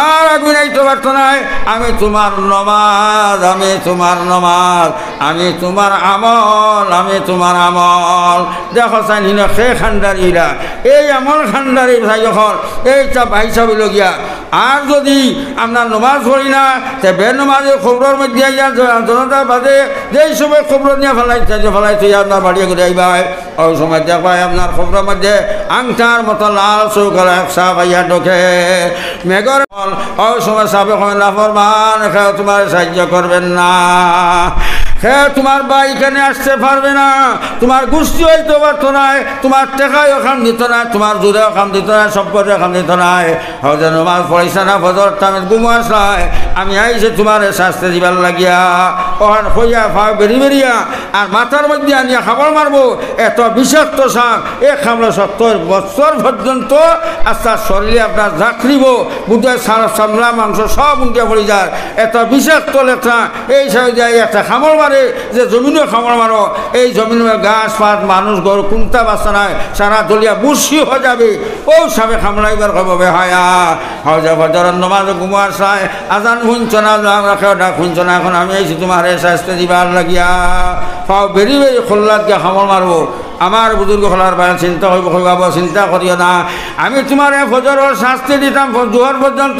আর আগুন আইতে পারত নাই আমি তোমার নমাজ আমি তোমার আমল দেখো চাই নিন সে খান্ডারিরা এই আমল খান্ডারি ভাই যখন এইটা ভাই চাবিলগীয়া আর যদি আপনার নমাজ পড়ি না তে বেনমাজের খবরের মধ্যে জনতার বাদে যেই সময় খবর নিয়ে ফেলাইছে আপনার বাড়িয়ে করে আইবা ওই সময় দেখবাই আপনার খবরের মধ্যে আংটার মতো লাল চৌকার সাপ আইয়া ঢোকে মেঘর ওই সময় সাপে না ফরমান তোমার সাহায্য করবেন না তোমার ভাই এখানে আসতে পারবে না তোমার গোষ্ঠী হইতে পারতো নাই তোমার টেকায় ওখান দিত না তোমার জোরে ওখান দিত না সম্পদে ওখান দিত নাই হয়তো নমাজ পড়াইছে না ফজর টাইমে ঘুমাস নাই আমি আইসে তোমার শাস্তি দিবার লাগিয়া ওখান হইয়া ভাব বেরিয়া আর মাথার মধ্যে আনিয়া খাবার মারবো এত বিষাক্ত সাপ এ খামলা 70 বছর পর্যন্ত আস্তে শরীরে আপনার ঝাঁকড়িব বুধের সামলা মাংস সব উল্টে পড়ে যায় এত বিষাক্ত লেথা এই সাথে যায় একটা খামড় মারে যে জমিনও খামড় মারো এই জমিনের গাছ পাত মানুষ গরু কুন্তা বাচ্চা নাই সারা দলিয়া বুসি হয়ে যাবে ও সাবে খামড়াইবার কবে হায়া হজা ফজরের নমাজ ঘুমার চাই আজান শুনছ না রাখা ডাক শুনছ না এখন আমি আইছি তোমার শাস্তি দিবার লাগিয়া পাও বেরি বেরি খোল্লাত গিয়া খামড় মারবো আমার বুজুর্গ হলার বাইরে চিন্তা হইব হইবাব চিন্তা করিও না আমি তোমার ফজরের শাস্তি দিতাম জোহর পর্যন্ত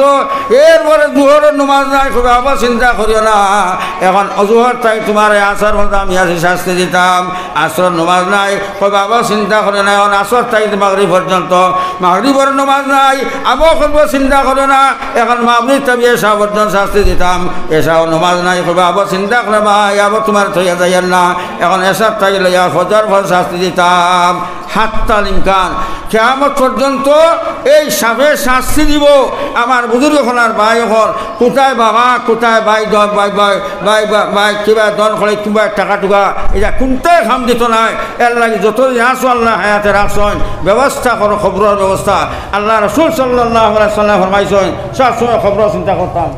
এরপরে জোহরের নমাজ নাই হইবাব চিন্তা করিও না এখন অজোহর তাই তোমার আসর মতো আমি আসি শাস্তি দিতাম আসর নমাজ নাই হইবাব চিন্তা করিও না এখন আসর তাই মাগরি পর্যন্ত মাগরিবর নমাজ নাই আবো করব চিন্তা করো না এখন মাগরিব তাবি এসা পর্যন্ত শাস্তি দিতাম এসাও নমাজ নাই হইবাব চিন্তা করে ভাই আবার তোমার থইয়া যাইয়ের না এখন এসার তাই লইয়া ফজর ফল শাস্তি দিতাম হাত্তাল ইমকান কিয়ামত পর্যন্ত এই সাপে শাস্তি দিব আমার বুজুর্গ হলার ভাই হল কোথায় বাবা কোথায় ভাই দন ভাই ভাই ভাই ভাই কিবা দন করে কিংবা টাকা টুকা এটা কোনটাই খাম দিত নাই এর লাগে যতদিন আসো আল্লাহ হায়াতে রাখছেন ব্যবস্থা করো খবরের ব্যবস্থা আল্লাহ রসুল সাল্লাল্লাহু আলাইহি সাল্লাম ফরমাইছেন সবসময় খবর চিন্তা করতাম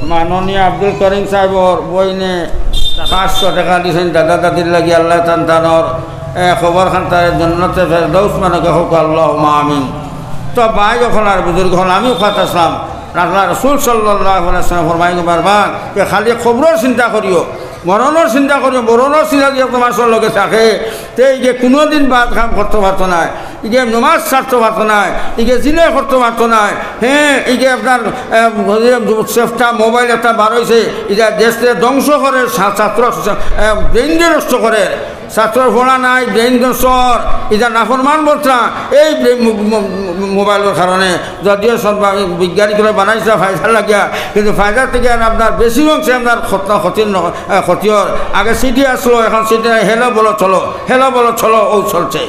মাননীয় আব্দুল করিম সাহেবর বইনে 500 টাকা দিয়েছেন দাদা দাদির লাগি আল্লাহ তানতানোর খবর খান তার জন্নতে ফেরদৌস মানকে হোক আল্লাহুম্মা আমিন তো ভাই যখন আর বুজুর্গ হন আমিও খাতাছিলাম আল্লাহ রসুল সাল্লাল্লাহু আলাইহি সাল্লাম ফরমাইছেন বারবার যে খালি খবরের চিন্তা করিও মরণের চিন্তা করিও মরণের চিন্তা দিয়ে তোমার লগে থাকে তে যে কোনোদিন বাদ কাম করতে পারতো না ইগে নমাজ ছাড়তে পারতো না ইগে জিনে করতে পারতো না হ্যাঁ ইগে আপনার সেফটা মোবাইল একটা বার হয়েছে এটা দেশে ধ্বংস করে ছাত্র ব্রেন নষ্ট করে ছাত্রর পড়া নাই ব্রেন সর এটা নাফরমান বলছা এই মোবাইলের কারণে যদিও সব বিজ্ঞানীগুলো বানাইছে ফায়দা লাগিয়া কিন্তু ফায়দার থেকে আপনার বেশি অংশে আপনার ক্ষতির আগে সিটি আসলো এখন সিটি হেলো বলো চলো ও চলছে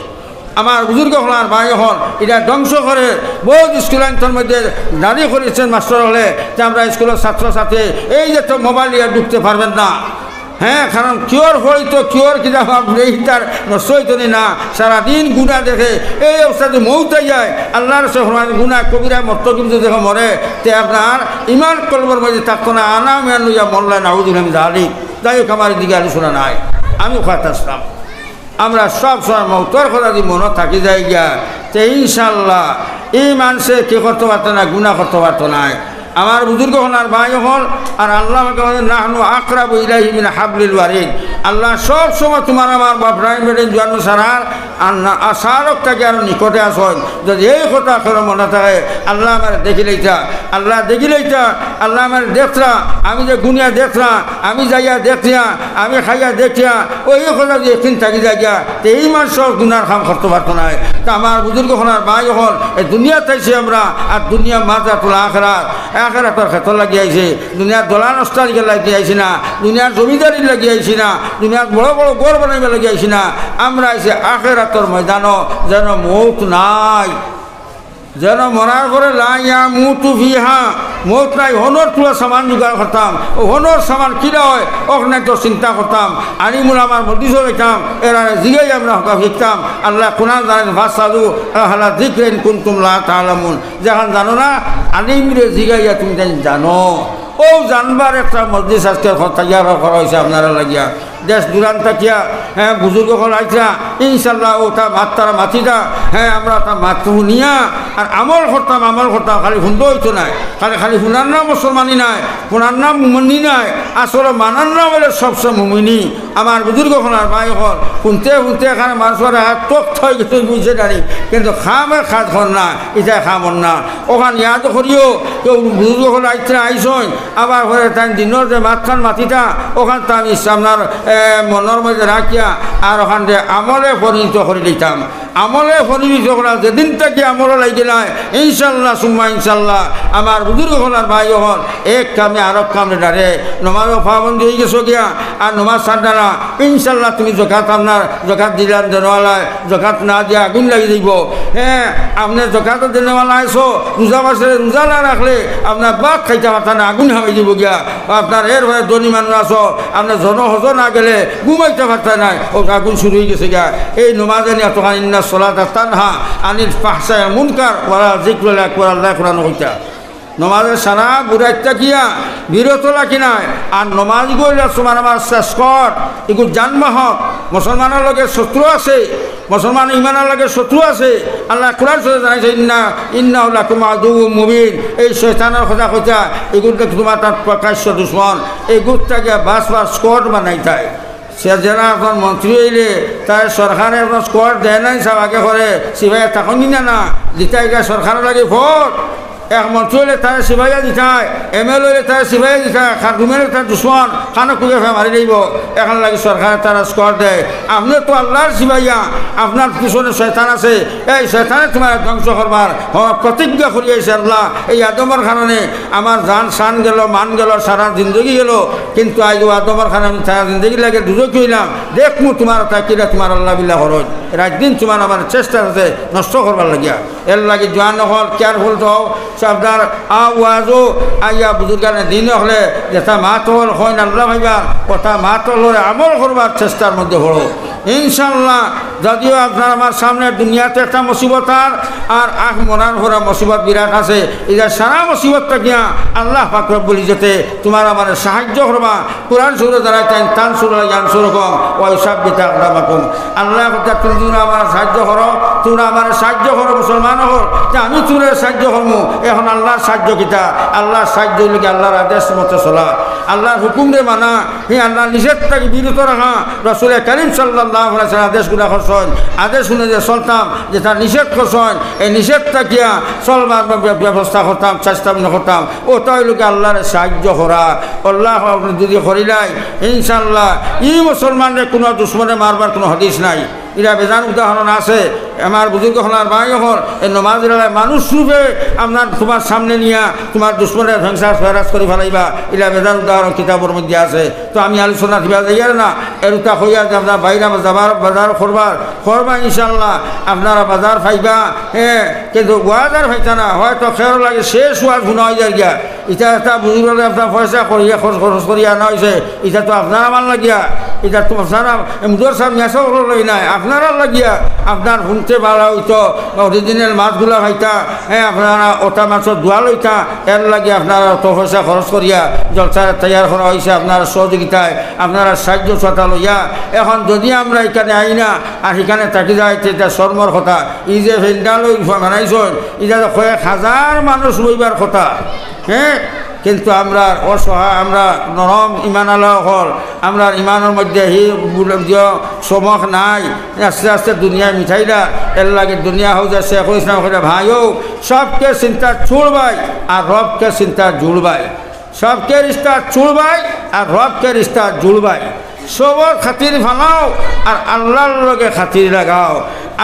আমার বুজুর্গ হলার ভাই হল এটা ধ্বংস করে বহুত স্কুলের মধ্যে দাঁড়িয়ে করেছেন মাস্টার হলে যে আমরা স্কুলের ছাত্রছাত্রী এই যে তো মোবাইল নিয়ে ঢুকতে পারবেন না হ্যাঁ কারণ কিওর হইতো কিওর কিনা ভাবলেই তার নষ্ট হইতো না সারাদিন গুণা দেখে এই অবস্থাতে মৌতে যায় আল্লাহর সহমান গুণা কবিরা মত কিন্তু দেখে মরে তে আপনার ইমান কলবর মধ্যে থাকতো না আনা মেন লইয়া মল্লা নাউজুল জালিক যাই হোক আমার দিকে আলোচনা নাই আমি কথা আসলাম আমরা সব সময় মৌতর কথা যদি মনে থাকি যাই গিয়া তে ইনশাল্লাহ এই মানুষে কি করতে পারতো না গুণা করতে পারতো না আমার বুজুর্গ হলার ভাই হল আর আল্লাহ নাহনু আকরাবু ইলাইহি মিন হাবলিল ওয়ারিদ আল্লাহ সব সময় তোমার আমার বাপরাইম বেটেন জন্ম সারার আশারক থেকে আরো নিকটে আসন যদি এই কথা করে মনে থাকে আল্লাহ আমার দেখিলেইতা আল্লাহ দেখিলেইতা আল্লাহ আমার দেখরা আমি যে গুনিয়া দেখরা আমি যাইয়া দেখিয়া আমি খাইয়া দেখিয়া ওই কথা যে একদিন থাকি যাইয়া তো এই মানুষ সব গুনার কাম করতে পারতো না তা আমার বুজুর্গ হলার ভাই হল এই দুনিয়া চাইছি আমরা আর দুনিয়া মাথা তোলা আখেরাতের ক্ষেত্র লাগিয়ে আইছে দুনিয়ার দোলা নষ্টারিকে লাগিয়ে আইছি না দুনিয়ার জমিদারি লাগিয়ে আইছি না দুনিয়ার বড় বড় গড় বানাইবে লাগিয়ে আইছি না আমরা আইছি আখেরাতের ময়দানও যেন মৌত নাই যেন মরার পরে লাইয়া মুতু ফিহা মৌত নাই হনর তুলা সামান জোগাড় করতাম ও হনর সামান কিনা হয় ওখানে তো চিন্তা করতাম আলিমুল আমার মদিস হইতাম এরা জিগাই আমরা হকা শিখতাম আল্লাহ কোরআন জানেন ভাষাদু আল্লাহ জিক্রেন কুনতুম লা তাআলামুন যখন জানো না আলিমরে জিগাইয়া তুমি জানো ও জানবার একটা মসজিদ আজকের তৈয়ার করা হয়েছে আপনারা লাগিয়া দেশ দূরান্ত থাকিয়া হ্যাঁ বুজুর্গ হল আইসা ইনশাল্লাহ ও তা মাত্রারা মাতিটা হ্যাঁ আমরা তা মাতৃ নিয়া আর আমল করতাম খালি হুন্দ হইতো নাই খালি হুনার নাম মুসলমানি নাই হুনার নাম মুমিনি নাই আসলে মানার নাম বলে সবসময় মুমিনি আমার বুজুর্গ হলার ভাই হল শুনতে এখানে মানুষের হাত তোক থই গেছে বুঝছে দাঁড়ি কিন্তু খামে খাত হন না এটা খামন না ওখান ইয়াদ করিও কেউ বুজুর্গ হল আইসন আবার হয়ে তাই দিনের যে মাতখান মাতিটা ওখান তো আমি আপনার মনের মধ্যে রাখিয়া গিয়া আর ওখান দিয়ে আমলে পরিণত করে দিতাম আমলে পরিণত করা যেদিন থেকে আমলে লাগে নাই ইনশাল্লাহ সুম্মা ইনশাল্লাহ আমার বুজুর্গ হলার ভাই হল এক কামে আর এক কামে ডারে নমাজও পাবন্দি হয়ে গেছো গিয়া আর নমাজ ছাড়না না ইনশাল্লাহ তুমি জকাত আপনার জকাত দিলাম দেনওয়ালায় জকাত না দিয়া আগুন লাগি দিব হ্যাঁ আপনি জকাত দেনওয়ালা আইসো রোজা বাসে রোজা না রাখলে আপনার বাদ খাইতে পারতা না আগুন হামাই দিব গিয়া আপনার এর ভয়ে ধনী মানুষ আসো আপনার জনহজ না গেলে ঘুমাইতে পারতা নাই ও আগুন শুরু হয়ে গেছে গিয়া এই নমাজে নিয়ে তখন ইন্না সলাতা তানহা আনিল ফাহশায় মুনকার ওয়ালা যিকরুল আকবার আল্লাহ কোরআন হইতা নমাজের সারা বুড়াইটা কিয়া বিরত রাখি নাই আর নমাজ গইলে তোমার আমার শেষ কর এগুলো জানবাহক মুসলমানের লগে শত্রু আছে মুসলমান ইমানের লগে শত্রু আছে আল্লাহ কোরআন সূরা জানাইছে ইন্না লাকুম আদুউম মুবিন এই শয়তানের কথা কইতা এগুলো তোমার তার প্রকাশ্য দুশ্মন এই গুটটাকে বাস স্কট বানাই যায় সে যারা এখন মন্ত্রী হইলে তাই সরকারে এখন স্কোয়াড দেয় নাই সব আগে করে সিপাহী তখনই না দিতাই সরকারের লাগে ভোট এক মন্ত্রী হইলে তাই সিপাহীয়া দিতায় MLA হইলে তাই সিপাহী দিতায় খানুমের তার দুশ্মন খানো কুকে মারি দিব এখন লাগে সরকারে তারা স্কোয়াড দেয় আপনি তো আল্লাহর সিপাহীয়া আপনার পিছনে শয়তান আছে এই শয়তানে তোমার ধ্বংস করবার প্রতিজ্ঞা করিয়েছে আল্লাহ এই আদমের কারণে আমার জান শান গেল মান গেল সারা জিন্দগি গেল কিন্তু আজ আদমের কারণে আমি সারা জিন্দগি লাগে দুজক হইলাম দেখমু তোমার তাকিরা তোমার আল্লাহ বিল্লাহ খরচ রাত দিন তোমার আমার চেষ্টা আছে নষ্ট করবার লাগিয়া এর লাগে জোয়ান হল কেয়ারফুল তো হও আপনার আওয়াজও আইয়া বুজুর্গানে দিন হলে যেটা মাতল হয় না আল্লাহ ভাইবা কথা মাতল হলে আমল করবার চেষ্টার মধ্যে হলো ইনশাল্লাহ যদিও আপনার আমার সামনে দুনিয়াতে একটা মুসিবত আর আখ মরার ভরা মুসিবত বিরাট আছে এটা সারা মুসিবতটা গিয়া আল্লাহ পাক রব্বুল ইজ্জতে তোমার আমার সাহায্য করবা কোরআন সূরা দ্বারা তান সূরা ইয়ানসুরকুম ওয়া ইউসাব্বিতু আকদামাকুম আল্লাহ কথা তুমি আমার সাহায্য করো তোমরা আমার সাহায্য করো মুসলমান হল যে আমি তোমরা সাহায্য করবো এখন আল্লাহর সাহায্য কিতা আল্লাহর সাহায্য লিখে আল্লাহর আদেশ মতো চলা আল্লাহর হুকুম রে মানা আল্লাহ নিষেধটাকে বিরত রাখা রাসূল কারীম সাল্লাল্লাহু আলাইহি ওয়াসাল্লাম আদেশগুলো করছেন আদেশ শুনে যে চলতাম যে তার নিষেধ করছেন এই নিষেধটা কিয়া চলবার ব্যবস্থা করতাম চেষ্টা করতাম ও তাই লোকে আল্লাহর সাহায্য করা আল্লাহ যদি করিলাই ইনশাল্লাহ ই মুসলমানের কোনো দুশ্মনে মারবার কোনো হাদিস নাই এরা বেজান উদাহরণ আছে আমার বুজুর্গ হলার ভাই হল এই নমাজ মানুষ রূপে আপনার তোমার সামনে নিয়ে তোমার দুশ্মনের ধ্বংসাস ফেরাস করে ফেলাইবা এরা বেজান উদাহরণ কিতাবের মধ্যে আছে তো আমি আলোচনা দিবা যাইয়ার না এরুতা হইয়া যে আপনার বাইরে যাবার বাজার করবা ইনশাল্লাহ আপনারা বাজার পাইবা হ্যাঁ কিন্তু ওয়াজার পাইতা না হয়তো খেয়াল লাগে শেষ ওয়াজ গুণা হয়ে যায় গিয়া এটা একটা বুজুর্গ আপনার পয়সা করিয়া খরচ করিয়া আনা হয়েছে এটা তো আপনার আমার লাগিয়া এটা তো আপনারা মুদর সাহেব মেসা লই নাই আপনারা লাগিয়া আপনার শুনতে ভালো হইতো অরিজিনাল মাছগুলা খাইতা হ্যাঁ আপনারা ওটা মাছের দোয়া লইতা এর লাগে আপনারা অত পয়সা খরচ করিয়া জলসা তৈয়ার করা হয়েছে আপনারা সহযোগিতায় আপনারা সাহায্য ছটা লইয়া এখন যদি আমরা এখানে আই না আর সেখানে থাকি যাই এটা শর্মর কথা ই যে ভেন্ডা লই বানাইছেন এটা কয়েক হাজার মানুষ লইবার কথা হ্যাঁ কিন্তু আমরা অসহায় আমরা নরম ইমান আল্লাহ হল আমরা ইমানের মধ্যে চমক নাই আস্তে আস্তে দুনিয়া মিঠাইরা এর লাগে দুনিয়া হোক যে শেখ ইসলাম ভাই হোক সবকে চিন্তা ছুড়বাই আর রবকে চিন্তা জুড়বাই সবকে রিস্তা ছুড়বাই আর রবকে রিস্তা জুড়বাই সবর খাতির ভাঙাও আর আল্লাহর লগে খাতির লাগাও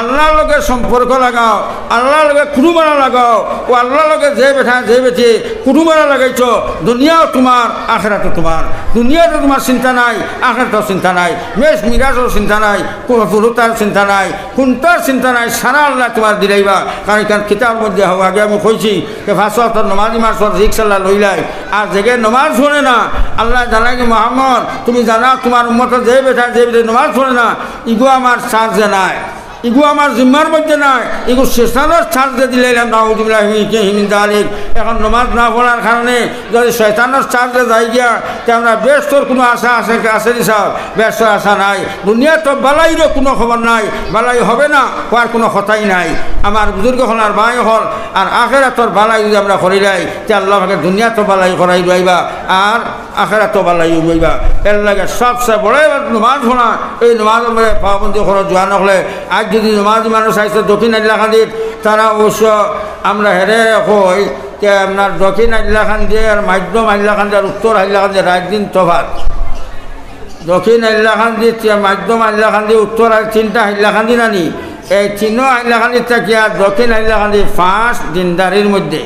আল্লাহর লগে সম্পর্ক লাগাও আল্লাহর লগে কুরুবানা লাগাও ও আল্লাহর লগে যে বেঠা যে বেঠে কুরুবানা লাগাইছ দুনিয়াও তোমার আখেরাতও তোমার দুনিয়াতে তোমার চিন্তা নাই আখেরাতেও চিন্তা নাই মেষ মিরাজের চিন্তা নাই কোনো পুরুতার চিন্তা নাই কোনটার চিন্তা নাই সারা আল্লাহ তোমার দিলাইবা কারণ এখান কিতাব মধ্যে হোক আগে আমি কইছি যে ফাঁসর নমাজি মাসর রিক্সাল্লাহ লইলাই আর জেগে নমাজ শোনে না আল্লাহ জানাই কি মোহাম্মদ তুমি জানা তোমার উম্মতের যে বেঠা যে বেঠে নমাজ শোনে না ইগো আমার চার্জে নাই ইগু আমার জিম্মার মধ্যে নাই ইগু শেষানোর ছাড় দিয়ে দিলাম নাউজুবিল্লাহিমিন এখন নমাজ না পড়ার কারণে যদি শয়তানোর ছাড় দিয়ে যাই গিয়া তে আমরা ব্যস্তর কোনো আশা আছে নিসাব ব্যস্তর আশা নাই দুনিয়া তো বালাইরও কোনো খবর নাই বালাই হবে না হওয়ার কোনো কথাই নাই আমার বুজুর্গ হল আর ভাই হল আর আখেরাতর বালাই যদি আমরা করিলাই তে আল্লাহ আমাকে দুনিয়া তো বালাই করাই রইবা আর আখেরাতও বালাই রইবা এর লাগে সবচেয়ে বড় নমাজ পড়া এই নমাজ পাবন্দি করা জোয়ান হলে আজ যদি নমাজি মানুষ আসছে দক্ষিণ আইলাখান্দির তারা অবশ্য আমরা হেরে হই যে আপনার দক্ষিণ আইলাখান্দি আর মাধ্যম আইলাখান্দি আর উত্তর আইলাখান্দি রাত দিন তফাত দক্ষিণ হাইলাকান্দি মাধ্যম হাইলাকান্দি উত্তর তিনটা হাইলাকান্দি নানি এই চিহ্ন হাইলাকান্দির থাকিয়া দক্ষিণ হাইলাকান্দি 5 দিনদারির মধ্যে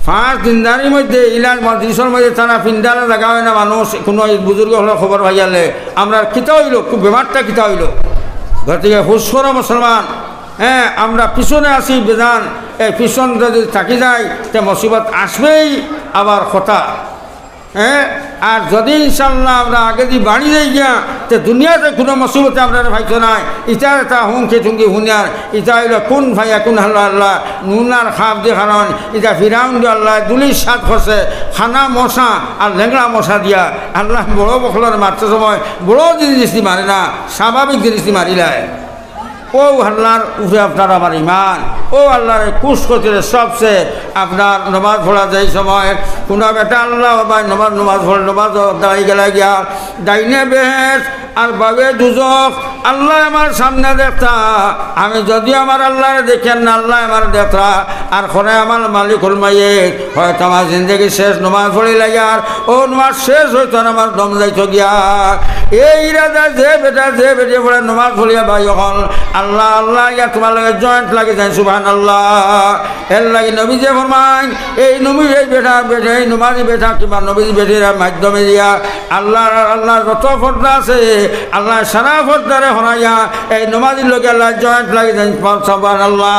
5 দিনদারির মধ্যে ইলাজ মজলিসের মধ্যে তারা পিন্ডালে জায়গা হয় না মানুষ কোনো বুজুর্গ হলে খবর ভাইয়ালে আমরা কিতা হইল খুব বেমারটা কিতা হইল ঘর থেকে হুশ করো মুসলমান হ্যাঁ আমরা পিছনে আসি বেজান এই পিছন যদি থাকি যায় তে মুসিবত আসবেই আবার কথা হ্যাঁ আর যদি ইনশাল্লাহ আমরা আগে দিয়ে বাড়ি যাই গিয়া তো দুনিয়াতে কোনো মুসিবতে আপনার ভাইতো নাই ইটা এটা হুমকি থুমকি হুনিয়ার ইটা হইল কোন ভাইয়া কোন আল্লাহ আল্লাহ নুনার খাপ দিয়ে কারণ এটা ফিরাউন দিয়ে আল্লাহ দুলির সাত খসে খানা মশা আর লেংড়া মশা দিয়া আল্লাহ বড় বখলার মারতে সময় বড় জিনিস মারে না স্বাভাবিক জিনিস মারিলায় ও আল্লাহর উপরে আপনার আমার ইমান ও আল্লাহর কুশ করতে সবচেয়ে আপনার নমাজ পড়া যায় সময় কোনো বেটা আল্লাহ ভাই নমাজ পড়ে নমাজ দাঁড়িয়ে গেলে গিয়া ডাইনে বেহেস আর বাবে দুজক আল্লাহ আমার সামনে দেখতা আমি যদিও আমার আল্লাহরে দেখেন না আল্লাহ আমার দেখতা আর খনে আমার মালিক হল মাইয়ে হয়তো আমার জিন্দগি শেষ নমাজ পড়ে লাগে আর ও নমাজ শেষ হইতো আমার দম যাইতো গিয়া এই রাজা যে বেটে পড়ে নমাজ পড়িয়া ভাই হল আল্লাহ আল্লাহ ইয়া তোমার লগে জয়েন্ট লাগে যায় সুবহানাল্লাহ এর লাগে নবী যে ফরমান এই নবী এই বেটা এই নমাজি বেটা কিংবা নবী বেটির মাধ্যমে দিয়া আল্লাহ যত ফর্দা আছে আল্লাহ সারা ফর্দারে হরাইয়া এই নমাজির লোকে আল্লাহ জয়েন্ট লাগে যায় সুবহানাল্লাহ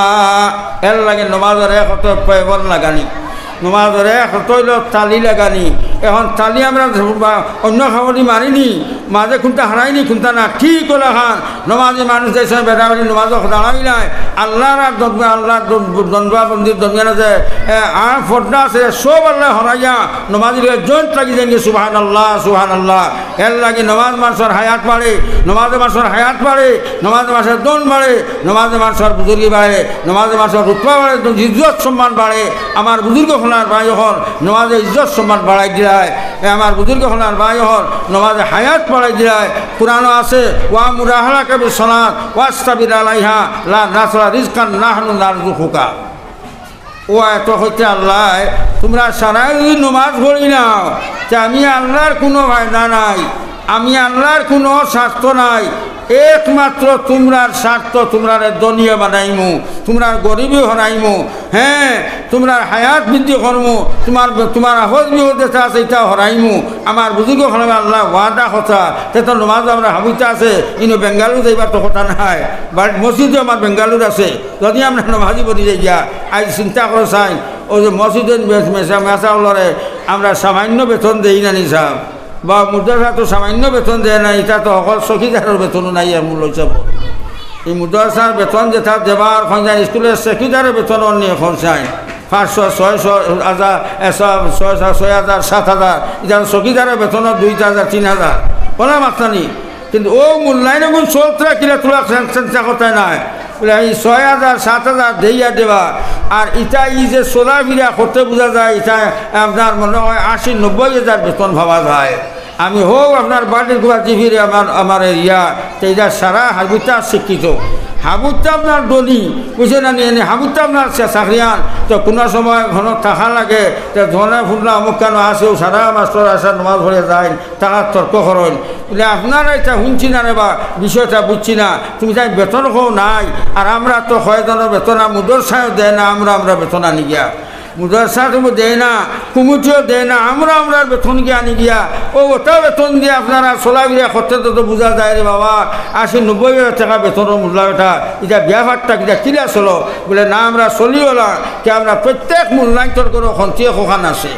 এর লাগে নমাজের কত পেবল লাগানি নমাজের কত তালি লাগানি এখন তালি আমরা অন্য খাবারই মারিনি মাঝে খুঁটা হারাইনি খুঁটা না ঠিক হলো খান নমাজি মানুষ যাইছে বেটা বেটি নমাজ দাঁড়াবি নাই আল্লাহর দ্বন্দ্বাবন্দির দরমিয়ান আছে আর ফর্দা আছে সব আল্লাহ হরাইয়া নমাজির জয়েন্ট লাগি যায়নি সুবহানাল্লাহ এর লাগে নমাজ মানুষের হায়াত বাড়ে নমাজে মানুষের হায়াত বাড়ে নমাজে মানুষের দন বাড়ে নমাজে মানুষের বুজুর্গি বাড়ে নমাজে মানুষের রুতবা বাড়ে ইজ্জত সম্মান বাড়ে আমার বুজুর্গ খোলার ভাই হল নমাজে ইজ্জত সম্মান বাড়াই দিলায় আমার বুজুর্গ খোলার ভাই হল নমাজে হায়াত বাড়াই দিলায় কোরআনও আছে ওয়া মুরাহালা কবি সনাত ওয়াস্তাবির আলাইহা লা নাসরা রিজকান নাহনু নারযুকুকা ও এত হচ্ছে আল্লাহ তোমরা সারা নমাজ পড়ি নাও যে আমি আল্লাহর কোনো ফায়দা নাই আমি আল্লাহর কোনো স্বার্থ নাই একমাত্র তোমরার স্বার্থ তোমরার দুনিয়া বানাইমু তোমরার গরিবী হরাইমু হ্যাঁ তোমরার হায়াত বৃদ্ধি করমু তোমার আহজ বিহত যেটা আছে এটা হরাইমু আমার বুজুর্গ হরাইমু আল্লাহ ওয়াদা কথা সেটা নমাজ আমরা হাবিতে আছে ইনো বেঙ্গালুর যাইবার তো কথা নাই বাট মসজিদে আমার বেঙ্গালুর আছে যদি আমরা নমাজি পড়ি যাই গিয়া আজ চিন্তা করে চাই ওই যে মসজিদের মেসাউলরে আমরা সামান্য বেতন দেই না নিসাব বা মুদ্রাসা তো সামান্য বেতন দেয় না এটা তো অকল চকীদারের বেতনও নাই মূল হিসাব এই মুদ্রাসার বেতন যেটা দেবার খঞ্জায় স্কুলের চকীদারের বেতনও নিয়ে খরচায় 500 600 হাজার 6,000 7,000 এটা চকীদারের বেতনও 2,000 3,000 কোনো মাত্রা নেই কিন্তু ও মূল্যায়ন এবং চলতে কিনা তোলা চিন্তা করতে নাই বলে এই 6,000 7,000 দেইয়া দেবা আর ইটা ই যে চলাফেরা করতে বোঝা যায় এটা আপনার মনে হয় 80-90,000 বেতন ভাবা যায় আমি হোক আপনার বাড়ির ঘুরাতে ফিরে আমার এরিয়া তো এটা সারা হাবুতা শিক্ষিত হাবুতা আপনার দলি বুঝে না নিয়ে হাবুতা আপনার চাকরিয়ান তো কোনো সময় ঘন থাকা লাগে তো ধনে ফুটলা অমুক কেন আসেও সারা মাস্টার আসার নমাজ ভরে যায় তাহার তর্ক করেন বলে আপনারা এটা শুনছি না রে বা বিষয়টা বুঝছি না তুমি তাই বেতন কেউ নাই আর আমরা তো কয়েকজনের বেতন মুদরসায়ও দেয় না আমরা বেতন আনি গিয়া মুদরসা তুমি দেয় না কুমিটিও দেয় না আমরা বেতন গিয়ে আনি গিয়া ওটা বেতন দিয়ে আপনারা চলাফেরা করতে তো বোঝা যায় রে বাবা 80-90,000 টাকা বেতনের মূল্য এটা এটা ব্যাপারটা কিটা কিলা চলো বলে না আমরা চলিও না কি আমরা প্রত্যেক মূল্যায়ন করে খন্তিয়ে খোখান আছে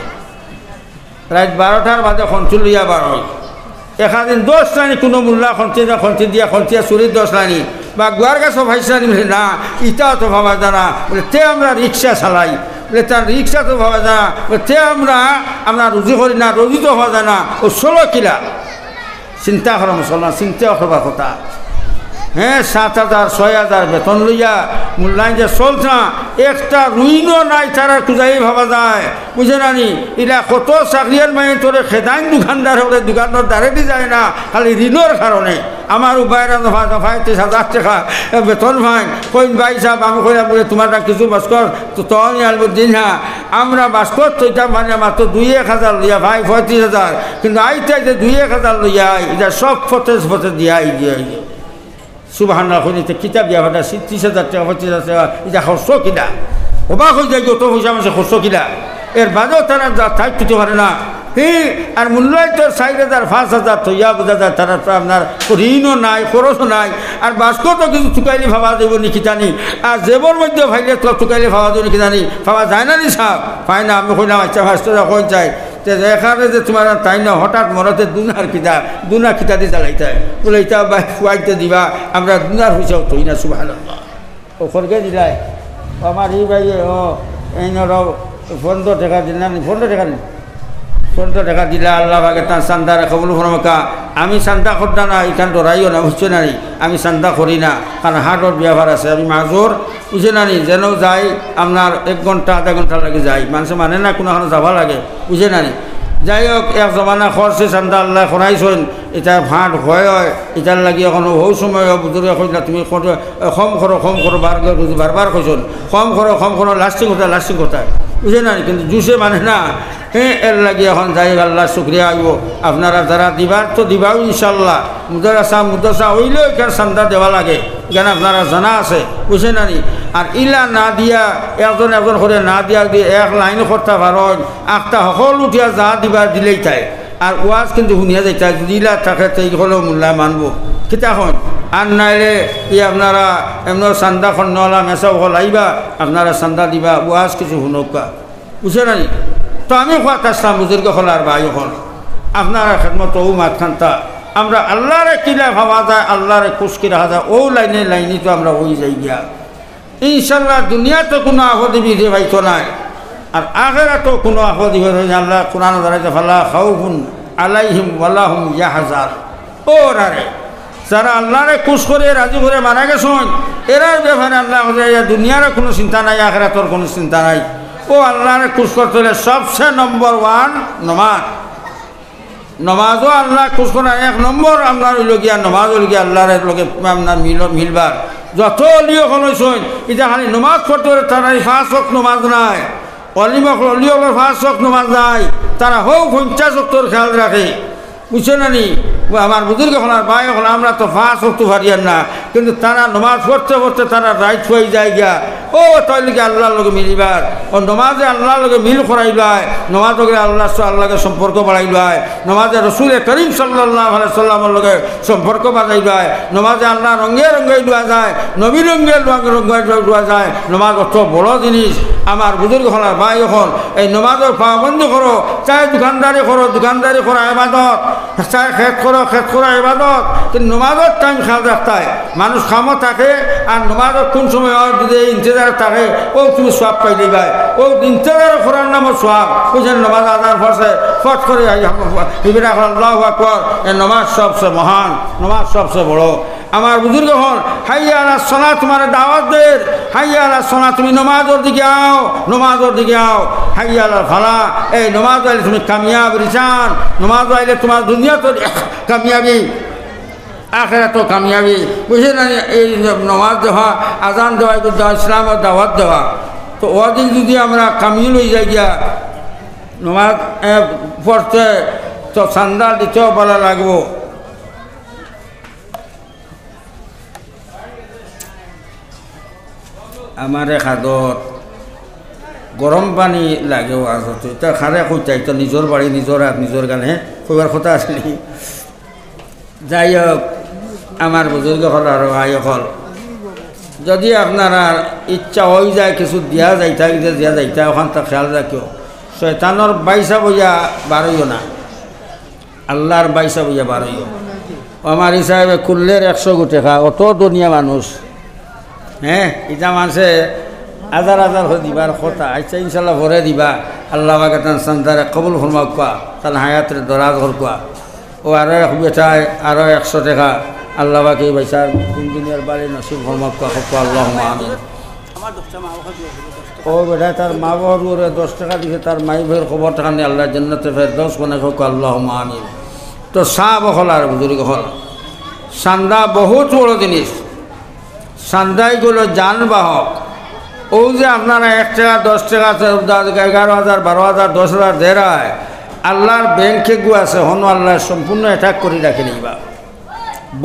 রাত 12টার বাদে খন্তি লইয়া বার হয় এখাদিন 10 লাইনি কোনো মূল্য খন্তি দিয়া খন্তিয়া চুরির 10 লাইনি বা গুয়ার গাছ ভাইসানি বলে না ইটাও তো ভাবা জানা বলে তে আমরা রিক্সা চালাই বলে তার রিক্সা তো ভাবা জানা বলে তে আমরা রুজি করি না রুজি তো হওয়া যায় না ও 16 কিলা চিন্তা করো মুসলমান চিন্তা করবার কথা হ্যাঁ 7,000 6,000 বেতন লইয়া মূল্যায়ন যে চলছে না, একটা রুইনও নাই তারা খুঁজাই ভাবা যায়, বুঝে নানি? এরা কত চাকরিয়ার মাইনে তোরে খেদাইন দোকানদার হলে দোকানদার দাঁড়াতে যায় না খালি ঋণের কারণে। আমার উপায়রা দফা দফায় 30,000 টাকা বেতন ভাই কইন ভাই সাহেব, আমি কইলাম বলে তোমার কিছু বাস্কর তো তখন আলবুদ্দিন হ্যাঁ আমরা বাস্কর তৈটা মানে মাত্র 2-1,000 লইয়া ভাই 35,000, কিন্তু আইতে যে 2-1,000 লইয়া এটা সব ফতেজ দিয়া দিয়ে সুবহানাল্লাহ কইতে কিতাব দিয়া ভাটা 30,000 টাকা 35,000 টাকা এটা খরচ কিনা অবাক হয়ে যায়, যত পয়সা মানুষ খরচ কিনা। এর বাদেও তারা থাক দিতে পারে না। আর মূল্যায় তো 4,000 5,000 তৈয়া বোঝা যায় তারা তো আপনার ঋণও নাই খরচও নাই। আর বাস্ক তো কিছু চুকাইলে ভাবা যাব নি কিতানি, আর জেবর মধ্যে ভাইলে তো চুকাইলে ভাবা যাব নি কিতানি, ভাবা যায় না নি সাহেব? পায় না। আমি কইলাম আচ্ছা ভাস্করা কই চাই এখানে যে তোমার তাই না হঠাৎ মরতে দুনা খিতা দিয়ে জ্বালাইতে বলে এটা ফুয়াইতে দিবা, আমরা দুনার হয়েছে তৈ না। সুবহানাল্লাহ ও খরগে দিলাই আমার এই ভাই ও এই 15 টাকা দিলাম, 15 টাকা দিন 15 টাকা দিলা আল্লাহ বাগে তার চান্দা কবুল ফরমাকা। আমি চান্দা করতাম না, এখান ডরাইও না, বুঝছো না নি? আমি চান্দা করি না, কারণ হাটর ব্যবহার আছে, আমি মাজুর, বুঝে না নি? যেন যাই আপনার 1 ঘন্টা 1/2 ঘন্টা লাগে যাই, মানুষে মানে না কোনোখানে যাবা লাগে, বুঝে না নি? যাই হোক এক জমানা খরচে চান্দা আল্লাহ করাইছেন, এটা ভাঁট হয় এটার লাগি এখন বহু সময় বুজুর্গে কইলা তুমি কম করো বারবার কইছেন কম করো লাস্টিং কোথায় বুঝে না? কিন্তু জুসে মানে না। এর লাগি এখন যাই আল্লাহ শুক্রিয়া আইব। আপনারা যারা দিবার তো দিবাও ইনশাল্লাহ, মুদরসা হইলেও এখানে চান্দা দেওয়া লাগে, এখানে আপনারা জানা আছে, বুঝে না নি? আর ইলা না দিয়া একজন করে না দিয়া দিয়ে 1 লাইন করতে পারেন, আখটা সকল উঠিয়া যা দিবার দিলেই তাই। আর ওয়াজ কিন্তু শুনিয়া যাইতা যদি ইলা থাকে তাই হলেও মূল্যায় মানবো কিতা হন। আর নাইলে আপনারা এমন চান্দা খন্নলা মেসাও হল আইবা, আপনারা চান্দা দিবা, ওয়াজ কিছু শুনকা, বুঝে না নি? তো আমি কোয়াত আসলাম বুজুর্গ হল আর ভাই হল, আপনারা খেদমত ও মাত খান্তা আমরা আল্লাহরে কিলা ভাবা যায়, আল্লাহরে খুশকি রাখা যায়, ও লাইনে তো আমরা ওই যাই গিয়া ইনশাল্লাহ। দুনিয়াতে কোনো আফদি বিধে পাইতো নাই, আর আখেরাতো কোনো আফদি হয়ে আল্লাহ কোরআন দাঁড়াইতে ফালা খাউফুন আলাইহিম ওয়ালা হুম ইয়াহজান। ও রারে যারা আল্লাহরে খুশ করে রাজি করে মারা গেছেন, এরার ব্যাপারে আল্লাহ দুনিয়ারও কোনো চিন্তা নাই, আখেরাতর কোনো চিন্তা নাই। ও আল্লাহরে খুশ করতে হলে সবচেয়ে নম্বর 1 নমাজও আল্লাহ খুশ করার 1 নম্বর আপনার হইল গিয়া নমাজ হইল গিয়া আল্লাহর লগে আপনার মিলবার। যত অলিও হইছেন এটা খালি নমাজ পড়তে হলে তারা 5 ওয়াক্ত নমাজ নাই, অলিও 5 ওয়াক্ত নমাজ নাই, তারা হোক 50 ওয়াক্তর খেয়াল রাখে, বুঝছে না নি? আমার বুজুর্গ হলার ভাই হল আমরা তো 5 ওয়াক্ত পারিয়ান না, কিন্তু তারা নমাজ পড়তে তারা রাইট হয়ে যায় গিয়া ও তৈলিকে আল্লাহর লগে মিলিবার, ও নমাজে আল্লাহর লগে মিল করাইলায়, নমাজ আল্লাহকে সম্পর্ক বাড়াইলায়, নমাজে রসুল করিম সাল্লাল্লাহু আলাইহি সাল্লামের লগে সম্পর্ক বাড়াইলায়, নমাজে আল্লাহ রঙে লওয়া যায়, নবী রঙে লওয়া যায়। নমাজ অত বড় জিনিস। আমার বুজুর্গ হলার ভাই হল এই নমাজের পাবন্দি করো, চাই দোকানদারি করো ইবাদত, চাই খেত করো ইবাদত, কিন্তু নমাজের টাইম খেয়াল রাখতে হয়। মানুষ খামো থাকে আর নমাজের কোন সময় যদি ইন্তজার থাকে ও তুমি সোয়াব পাই দিবাই, ও ইন্তজার করার নামও সোয়াব, বুঝছেন? নমাজ আদার ফসে ফট করে আল্লাহু আকবার, এই নমাজ সবচেয়ে মহান, নমাজ সবচেয়ে বড়। আমার বুজুর্গ হল হাইয়া আলাস সালাত, তোমার দাওয়াত দের, হাইয়া আলাস সালাত, তুমি নমাজের দিকে আও, হাইয়া আলাল ফালাহ, এই নমাজ আইলে তুমি কামিয়াব রিসান, নমাজ আইলে তোমার দুনিয়া তো কামিয়াবি, আখেরাতো কামিয়াবি, বুঝে না? এই নমাজ দেওয়া, আজান দেওয়া, ইসলামের দাওয়াত দেওয়া, তো ওদিন যদি আমরা কামিয়ে লই যাই গিয়া নমাজ পড়তে, তো চান্দা দিতেও ভালো লাগবো। আমার হাতত গরম পানি লাগেও আজত, এটা খারে কইতাই তো নিজের বাড়ি নিজের হাত নিজের গানে কইবার কথা আসলে। যাই হোক আমার বুজুর্গ হল আর ভাই হল, যদি আপনারা ইচ্ছা হয়ে যায় কিছু দিয়া যাইতা ওখান তা খেয়াল রাখিও, শয়তানোর বাইসা বইয়া বারইও না, আল্লাহর বাইসা বইয়া বারইও। আমার হিসাবে খুললের 100 কোটি টাকা, অত দুনিয়া মানুষ, হ্যাঁ এটা মানুষে হাজার হয়ে দিবার কথা। আচ্ছা ইনশাল্লাহ ভরে দিবা, আল্লাহ বাকে তার সন্তানে কবুল ফরমাক কোয়া, তার হায়াতের দরাজ হল কোয়া। ও আরো এক বেটায় আরো 100 টাকা আল্লাহ বাকি বাইসার দুনিয়ার বাড়ি নসিব ফরমাক আল্লাহ আমিন। ও বেটা তার মা বাবার করে 10 টাকা দিছে, তার মাই ভাইয়ের খবর টাকা নিয়ে আল্লাহ জান্নাতে ফেরদৌস বানাই হোক আল্লাহ আমিন। তো সাহাব হল আর বুজুর্গ হল, চান্দা বহুত বড় জিনিস। চান্দাইগুলো যানবাহক। ও যে আপনারা 1 টাকা 10 টাকা 11,000 12,000 10,000 দেড়ায় আল্লাহর ব্যাংকে গু আছে হন আল্লাহ সম্পূর্ণ অ্যাটাক করে রাখি লইবা,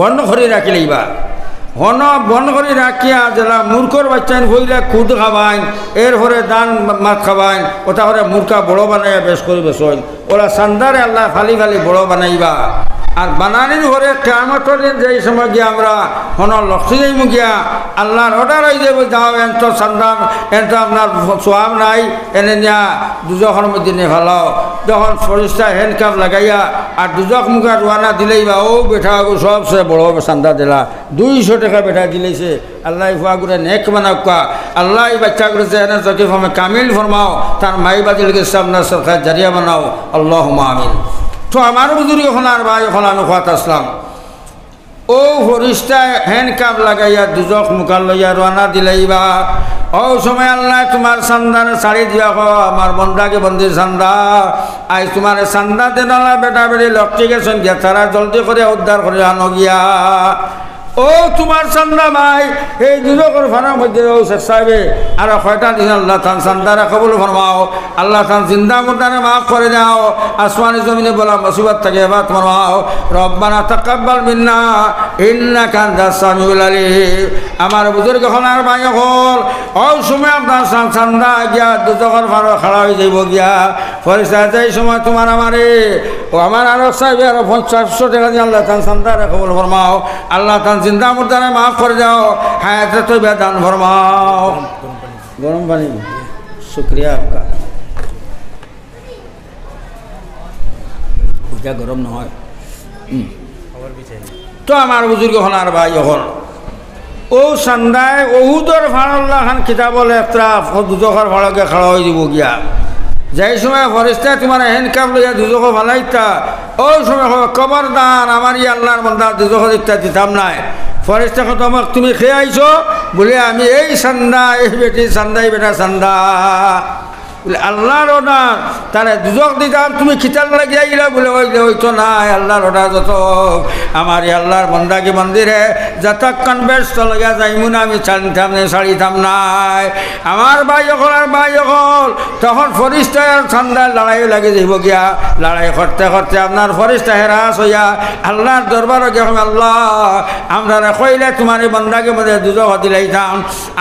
বন্ধ করে রাখি লইবা। হন বন্ধ করে রাখিয়া যেলা মূর্খর বাচ্চান হইলে খুদ খাবাইন, এরপরে দান মাছ খাবাইন, ওটা করে মূর্খা বড় বানাইয়া বেশ করে বেসন। ওরা চান্দারে আল্লাহ ফালি ফালি বড় বানাইবা। আর বানানির ঘরে কিয়ামতের দিন যেই সময় গিয়া আমরা হন লক্ষ্য যাইব গিয়া আল্লাহর অর্ডার হয়ে যাবো, যাও এত চান্দা এত আপনার সোয়াব নাই, এনে নিয়া দুজকের মধ্যে নিয়ে ফেলাও। যখন ফরিস্তা হ্যান্ডকাপ লাগাইয়া আর দুজক মুখা রোয়ানা দিলেই বা ও বেঠা সবচেয়ে বড় চান্দা দিলা 200 টাকা বেঠা দিলেছে। আল্লাহ ফুয়া করে নেক বানাওকা, আল্লাহ এই বাচ্চা করে এনে যদি কামিল ফরমাও, তার মাই বাদিলকে আপনার সরকার জারিয়া বানাও আল্লাহ আমিন। তো আমার বুজুর্গ হলার ভাই হল আমি খাত আসলাম। ও ফরিস্তা হ্যান্ডকাপ লাগাইয়া দুজক মুখার লইয়া রানা দিলাইবা। ও সময় আল্লাহ তোমার চান্দারে ছাড়ি দিয়া আমার বন্ধাকে বন্দির চান্দা আজ তোমার চান্দা দেন বেটা বেড়ি লক্ষ্মী গেছেন গিয়া তারা জলদি করে উদ্ধার করে আনো গিয়া। ও তোমার চান্দা ভাই এই দুজকের ফানার মধ্যে শেখ সাহেবে আর 6টা দিন আল্লাহ তান চান্দারা কবুল ফরমাও, আল্লাহ তান জিন্দা মুর্দারে মাফ করে দাও, আসমানি জমিনে বলা মুসিবত থেকে বাদ ফরমাও। রব্বানা তাকাব্বাল মিন্না ইন্নাকা আনতাস সামিউল আলিম। আমার বুজুর্গ হলার ভাই হল ওই সময় আপনার চান্দা গিয়া দুজকের ফানো খাড়া হয়ে যাইব গিয়া ফরিস্তা এই সময় তোমার আমারে ও আমার আরো সাহেবে আরো 500 টাকা দিয়ে আল্লাহ তান চান্দারে কবুল ফরমাও, আল্লাহ তান জিন্দা মুর্দারে মাফ করে দাও, হায়াতে তো বেদান ফরমাও। গরম পানি শুক্রিয়া আপকা, এটা গরম নহয়। তো আমার বুজুর্গ হলার ভাই হল ও চান্দায় ওহুদর ফাড়ল্লা খান কিতাব একটা দুজকর ফাড়কে খাড়া হয়ে যাব গিয়া। যাই সময় ফরিস্তা তোমার হ্যান্ডকাপ লইয়া দুজক ফালাইতা ওই সময় খবরদার আমার ই আল্লাহর বন্দার দুজক দিকটা দিতাম নাই। ফরিস্তা কত আমাক তুমি খেয়ে আইছো বলে আমি এই চান্দা এই বেটি চান্দা এই বেটা চান্দা বলে আল্লাহর অর্ডার তারা দুজক দিতাম তুমি খিতাল লাগিয়ে গেলা বলে ওই তো নাই আল্লাহর অর্ডার যত আমার আল্লাহর বন্দাকে মন্দিরে যতক্ষণ ব্যস্ত লইয়া যাইমু না আমি ছাড়িতাম না ছাড়িতাম নাই। আমার ভাই হল আর ভাই হল তখন ফরিস্তার ঠান্ডায় লড়াই লাগে যাইব গিয়া। লড়াই করতে করতে আপনার ফরিস্তা হেরাস হইয়া আল্লাহর দরবারে গিয়ে আল্লাহ আমরা কইলে তোমার এই বন্দাকে মধ্যে দুজক দিলাইতাম,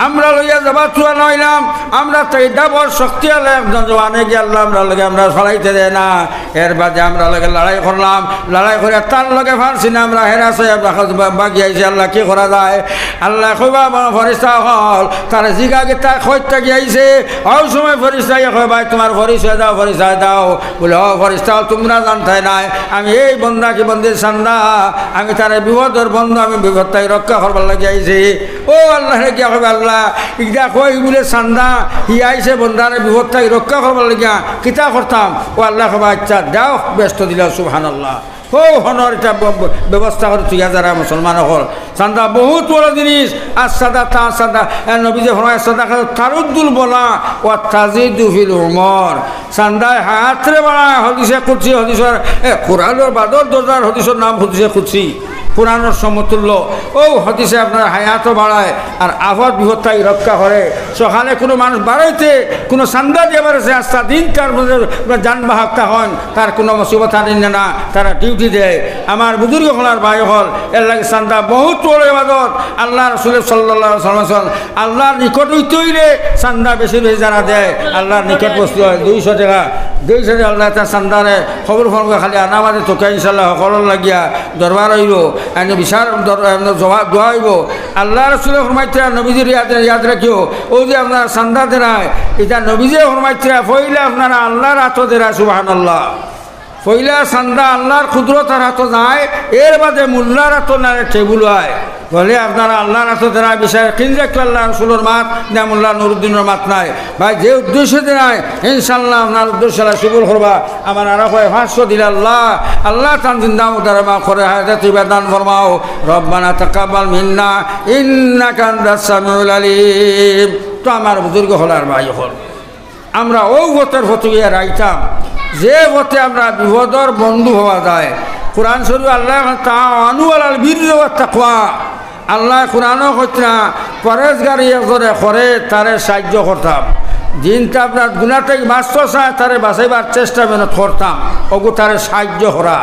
আমরা লইয়া যাবা চুয়া নইলাম, আমরা তো এটা বড় শক্তি আলে জওয়ানে গিয়ে আল্লাহ আমরা লগে আমরা ফলাইতে দেয় না। এর বাদে আমরা লগে লড়াই করলাম, লড়াই করে তার লগে ফারছি না, আমরা হেরাস হয়ে বাকি আইছি। আল্লাহ কি করা যায়? আল্লাহ কইবা ফরিস্তা হল তার জিগা গীতা খৈতা গিয়েছে ওই সময় ফরিস্তা কয় ভাই তোমার পরিচয় দাও, পরিচয় দাও বলে ও ফরিস্তা তোমরা জানতাই নাই আমি এই বন্ধা কি বন্দির চান্দা, আমি তার বিপদের বন্ধু, আমি বিপদটাই রক্ষা করবার লাগে আইছি। ও আল্লাহ গিয়া কবে আল্লাহ ইটা কই বলে চান্দা হি আইছে বন্ধারে বিপদটাই রক্ষা করবার লাগিয়া কিতা করতাম। ও আল্লাহ কবা আচ্ছা দাও, ব্যস্ত দিলা সুবহানাল্লাহ। ও হনর এটা ব্যবস্থা করে তুই যারা মুসলমান হল চান্দা বহুত বড় জিনিস। আর সাদা তা সাদা নবী যে ফরমায় সাদা তারুদ্দুল বলা ও তাজিদু ফিল উমর। চান্দায় হাতরে বাড়ায় হদিসে কুদসি, হদিসের কোরআনের বাদর দরজার হদিসের নাম হদিসে কুদসি, কোরআনের সমতুল্য। ও হদিসে আপনার হায়াতও বাড়ায় আর আফত বিপদটাই রক্ষা করে। সকালে কোনো মানুষ বাড়াইতে কোনো চান্দা দিয়ে বাড়াইছে আস্তা দিন তার যানবাহকটা হন তার কোনো মুসিবত আনেন না, তারা ডিউটি দেয়। আমার বুজুর্গ হলার ভাই হল এর লাগে চান্দা বহুত বড় ইবাদত। আল্লাহ রাসূল সাল্লাল্লাহু আলাইহি ওয়াসাল্লাম আল্লাহর নিকট হইতে হইলে চান্দা বেশি বেশি যারা দেয় আল্লাহর নিকট বস্তু হয় 200 টাকা 200 টাকা আল্লাহ তার চান্দারে খবর ফোন খালি আনামাদে তোকে ইনশাল্লাহ সকলের লাগিয়া দরবার হইব এনে বিচার জবাব দোয়া হইব। আল্লাহ রাসূলের ফরমাইতে নবীজির ইয়াদ রাখিও ও যে আপনার চান্দা দেয় এটা নবীজে ফরমাইতে পইলে আপনারা আল্লাহর হাত দেয় সুবহানাল্লাহ। পয়লা চান্দা আল্লাহর কুদরতের হাতে যায়, এর বাদে মোল্লার হাতে না টেবুল হয় বলে আপনারা আল্লাহর হাতে দেয় বিষয় কিনলে একটু আল্লাহ রসুলের মাত না মোল্লা নুরুদ্দিনের মাত নাই ভাই, যে উদ্দেশ্যে দেয় ইনশাল্লাহ আপনার উদ্দেশ্য সবল করবা। আমার আরো হয় 500 দিলে আল্লাহ আল্লাহ তান জিন্দা মুদারে মা করে হায়াতে তুই দান ফরমাও। রব্বানা তাকাব্বাল মিন্না ইন্নাকা আনতাস সামিউল আলিম। তো আমার বুজুর্গ হলার ভাই হল, আমরা ওই ভোটের ফতুয়ে রাইতাম যে ভোটে আমরা বিপদর বন্ধু হওয়া যায়। কোরআন শরীফ আল্লাহ তাআনু আলাল বিররি ওয়াত তাকওয়া, আল্লাহ কোরআনও কইতা পরেজগারি একজনে করে তারে সাহায্য করতাম, দিনটা আপনার গুণাটাই বাঁচতে চায় তারে বাঁচাইবার চেষ্টা মেহনত করতাম, ওগু তারে সাহায্য করা।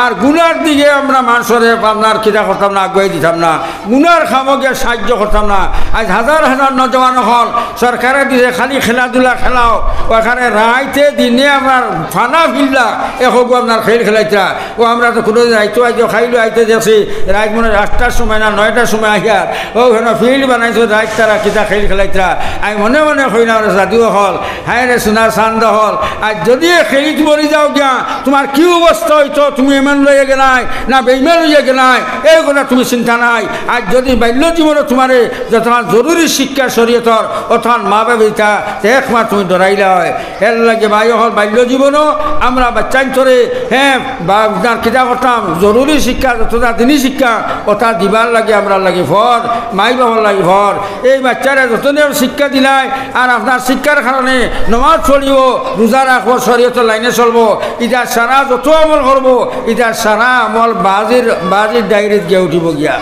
আর গুনার দিকে আমরা মানুষের আপনার খিদা করতাম না, আগুয়াই দিতাম না, গুনার খামকে সাহায্য করতাম না। আজ হাজার হাজার নজওয়ান হল সরকারের দিকে খালি খেলাধুলা খেলাও, ওখানে রাইতে দিনে আপনার ফানা ফিল্লা একগু আপনার খেল খেলাইতা। ও আমরা তো কোনো আইতো আইতো খাইলো আইতে দেখছি রাত মনে 8টার সময় না 9টার সময় আহিয়ার ওখানে ফিল্ড বানাইছো রাত তারা কিতা খেল খেলাইতা। আমি মনে মনে হই না জাদুও হল হ্যাঁ রে সোনা চান্দ হল। আর যদি খেলিত মরি যাও গিয়া তোমার কি অবস্থা হইতো, তুমি এমন লইয়া গেলাই না বেইমান লইয়া গেলাই এই কথা তুমি চিন্তা নাই। আর যদি বাল্য জীবনে তোমার যতক্ষণ জরুরি শিক্ষা শরীয়তর অতক্ষণ মা বাবিতা একমার তুমি ডরাইলা হয়। এর লাগে ভাই হল বাল্য জীবনও আমরা বাচ্চান ধরে হ্যাঁ বা আপনার কিতা করতাম জরুরি শিক্ষা যতটা দিনই শিক্ষা ওটা দিবার লাগে আমরা লাগে ভর মাই বাবার লাগে ভর। এই বাচ্চারা যতনে শিক্ষা দিলাই আর আপনার শিক্ষার কারণে নমাজ পড়িব, রোজা রাখবো, শরীয়তের লাইনে চলবো, ইটা সারা যত আমল করবো ইটা সারা আমল বাজির ডায়েরিত গিয়ে উঠিব গিয়া।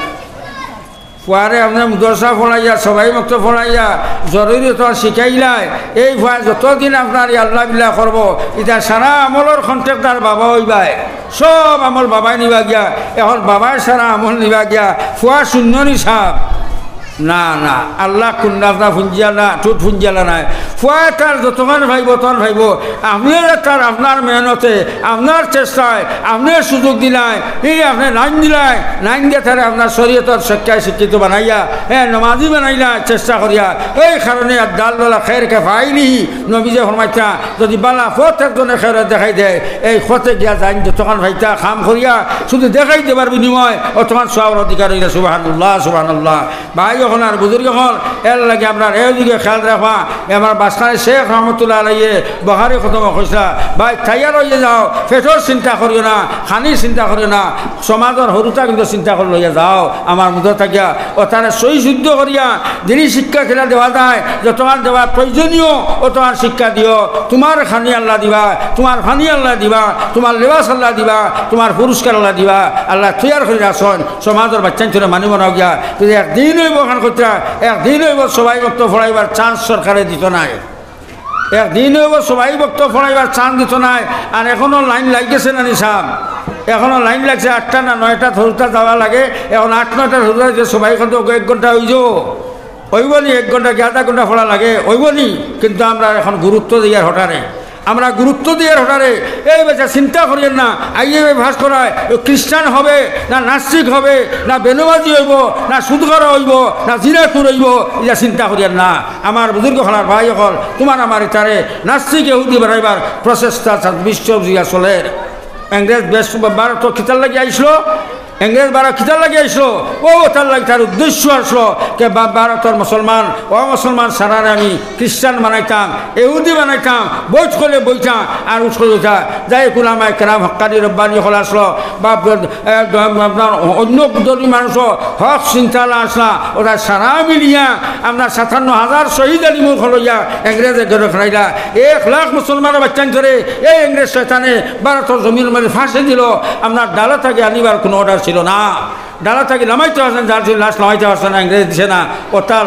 ফুয়ারে আপনার মুদরসা ফলাইয়া সবাই মুক্ত ফলাইয়া জরুরি তো শিখাইলাই এই ফুয়া যতদিন আপনার আল্লাহ বিল্লাহ করবো এটা সারা আমলের কন্ট্রাক্টার বাবা হইবাই, সব আমল বাবাই নিবা গিয়া। এখন বাবাই সারা আমল নিবা গিয়া ফুয়া শূন্য নিসাব না না আল্লাহ কুন্ডা ফুঞ্জিয়ালা ঠুট ফুঞ্জিয়ালা নাই। ফুয়া তার যতক্ষণ ভাইব তখন ভাইব আপনার তার আপনার মেহনতে আপনার চেষ্টায় আপনার সুযোগ দিলাই এই আপনার লাইন দিলাই লাইন দিয়ে তারা আপনার শরীয়তর শিক্ষায় শিক্ষিত বানাইয়া হ্যাঁ নমাজি বানাইলা চেষ্টা করিয়া। এই কারণে আর ডাল বালা খেরকে পাইনি নবীজে ফরমাইতা যদি বালা ফত একজনে খের দেখাই দেয় এই ফতে গিয়া যাই যতক্ষণ ভাইতা খাম করিয়া শুধু দেখাই দেবার বিনিময় অতক্ষণ সবার অধিকার হইলা। সুবহানাল্লাহ সুবহানাল্লাহ। ভাই যখন আর বুজুর্গ হল এর লাগে আপনার এই দিকে খেয়াল রাখা। আমার বাসখানে শেখ রহমতুল্লাহ আলাইয়ে বহারি খতম কইসা ভাই তাইয়ার হইয়া যাও, পেটর চিন্তা করিও না, খানির চিন্তা করিও না, সমাজের সৰুতা কিন্তু চিন্তা করে লইয়া যাও আমার মধ্যে থাকিয়া ও তারা সই শুদ্ধ করিয়া যিনি শিক্ষা খেলা দেওয়া যায় যতক্ষণ দেওয়া প্রয়োজনীয় অতক্ষণ শিক্ষা দিও। তোমার খানি আল্লাহ দিবা, তোমার ফানি আল্লাহ দিবা, তোমার লেবাস আল্লাহ দিবা, তোমার পুরস্কার আল্লাহ দিবা। আল্লাহ তৈয়ার করে আসন সমাজের বাচ্চান ছিল মানিব না গিয়া যদি একদিন হইব খান করতে একদিন হইব সবাই বক্ত ফড়াইবার চান্স সরকারে দিত নাই, একদিন হইব সবাই বক্ত ফড়াইবার চান্স দিত নাই। আর এখনও লাইন লাগেছে না নিসাব, এখনও লাইন লাগছে 8টা না 9টা ধরুতা যাওয়া লাগে। এখন 8-9টা ধরুতা সবাই কত 1 ঘন্টা হইব ওইবনি 1 ঘন্টা কি আধা ঘন্টা ফোড়া লাগে ওইবনি। কিন্তু আমরা এখন গুরুত্ব দিয়ার হঠারে আমরা গুরুত্ব দিয়ে হঠারে এই বেচা চিন্তা করিয়েন না আইয়ে ভাস করায় খ্রিস্টান হবে না নাস্তিক হবে না বেনবাজি হইব না সুদঘর হইব না জিনাতুর হইব এটা চিন্তা করিয়েন না। আমার বুজুর্গ হলার ভাই হল তোমার আমার ইতারে নাস্তিক ইহুদি বাড়াইবার প্রচেষ্টা বিশ্ব চলে। ইংরেজ বেশ ভারত খিতার লাগি আইসলো, ইংরেজ ভারত খিতার লাগি আইসলো ও তার লাগে তার উদ্দেশ্য আসলো যে ভারতের মুসলমান মুসলমান সারারে আমি খ্রিস্টান বানাইতাম ইহুদি বানাইতাম বৈঠ করলে বইতাম আর উৎসল হইতা যাই কুলামায় কেরাম হকানি রব্বানি হল আসলো বা আপনার অন্য ধর্মী মানুষও হক চিন্তালা আসলা ওরা সারা মিলিয়া আপনার 57,000 শহীদ আলী মুখ হলইয়া ইংরেজে ঘরে ফেরাইলা। 1 লাখ মুসলমানের বাচ্চান ধরে এই ইংরেজ শয়তানে ভারতের জমির মধ্যে ফাঁসে দিল। আপনার ডালা থেকে আনিবার কোনো অর্ডার ছিল না, ডালা থেকে নামাইতে পারছেন যার লাশ নামাইতে পারছে না, ইংরেজ দিছে না। ও তার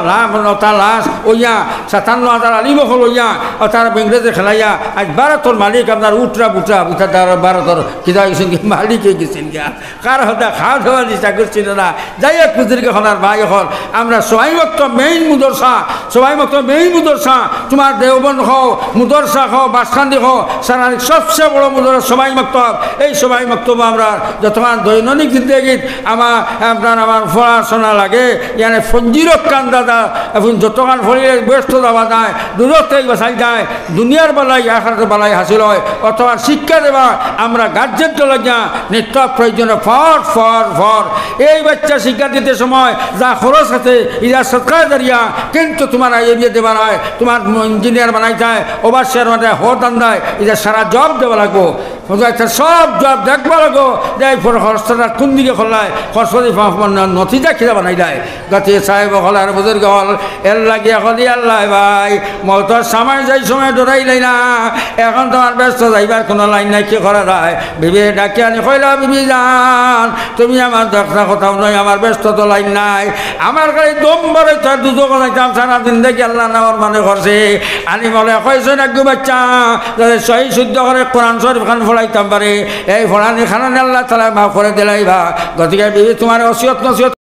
লাশ ওইয়া 57,000 আলিমখল ওইয়া ও তার ইংরেজে খেলাইয়া আজ ভারতের মালিক আপনার উঠরা বুটরা বুটা তার ভারতের কিনা গেছেন কি মালিকে গেছেন গিয়া কার হতা খাওয়া দাওয়া দিশা করছিল না। যাই এক পুজুরকে হলার ভাই হল আমরা সবাই মক্ত মেইন মুদরসা সবাই মক্ত মেইন মুদরসা তোমার দেওবন্দ হও মুদরসা হও বাসখান্দি হও সারা সবচেয়ে বড় মুদরসা সবাই মক্তব। এই সবাই মক্তব আমরা যতক্ষণ দৈনন্দিন জিন্দগিত আমার আপনার আমার পড়াশোনা লাগে ইয়ানে ফঞ্জিরক কান দাদা এখন যতক্ষণ ফলিয়ে ব্যস্ত দেওয়া যায় দূরত থেকে বাসাই যায় দুনিয়ার বেলায় আখারাতের বেলায় হাসিল হয় অথবা শিক্ষা দেওয়া আমরা গার্জেন তো লাগিয়া নিত্য প্রয়োজনে ফর এই বাচ্চা শিক্ষা দিতে সময় যা খরচ আছে ইরা সৎকার দাঁড়িয়া কিন্তু তোমার এরিয়া দেওয়া হয় তোমার ইঞ্জিনিয়ার বানাই যায় ওভারসিয়ার মানে হতান দেয় এটা সারা জব দেওয়া লাগবো সব জব দেখবা লাগো দেয় খরচটা কোন দিকে খোলায় খরচ নথিটা খিদা বানাই দেয় গতি সাহেব হল আর বুজুর্গ হল এর লাগিয়ে হলি আল্লাহ ভাই মই তো সময় যাই সময় ডরাইলাই না এখন তোমার ব্যস্ত যাইবার কোনো লাইন নাই কি করা যায় বিবি ডাকি আনি কইলা বিবি যান তুমি আমার দেখা কোথাও নয় আমার ব্যস্ত তো লাইন নাই আমার গাড়ি দম বড় তার দুটো কথাইতাম সারা দিন দেখি আল্লাহ নামার মানে করছে আনি বলে কইছে না গো বাচ্চা যাতে সহি শুদ্ধ করে কোরআন শরীফ খান ফলাইতাম পারে এই ফলানি খান আল্লাহ তালা মাফ করে দিলাইবা গতিকে বিবি তোমার অসিয়ত নসিয়ত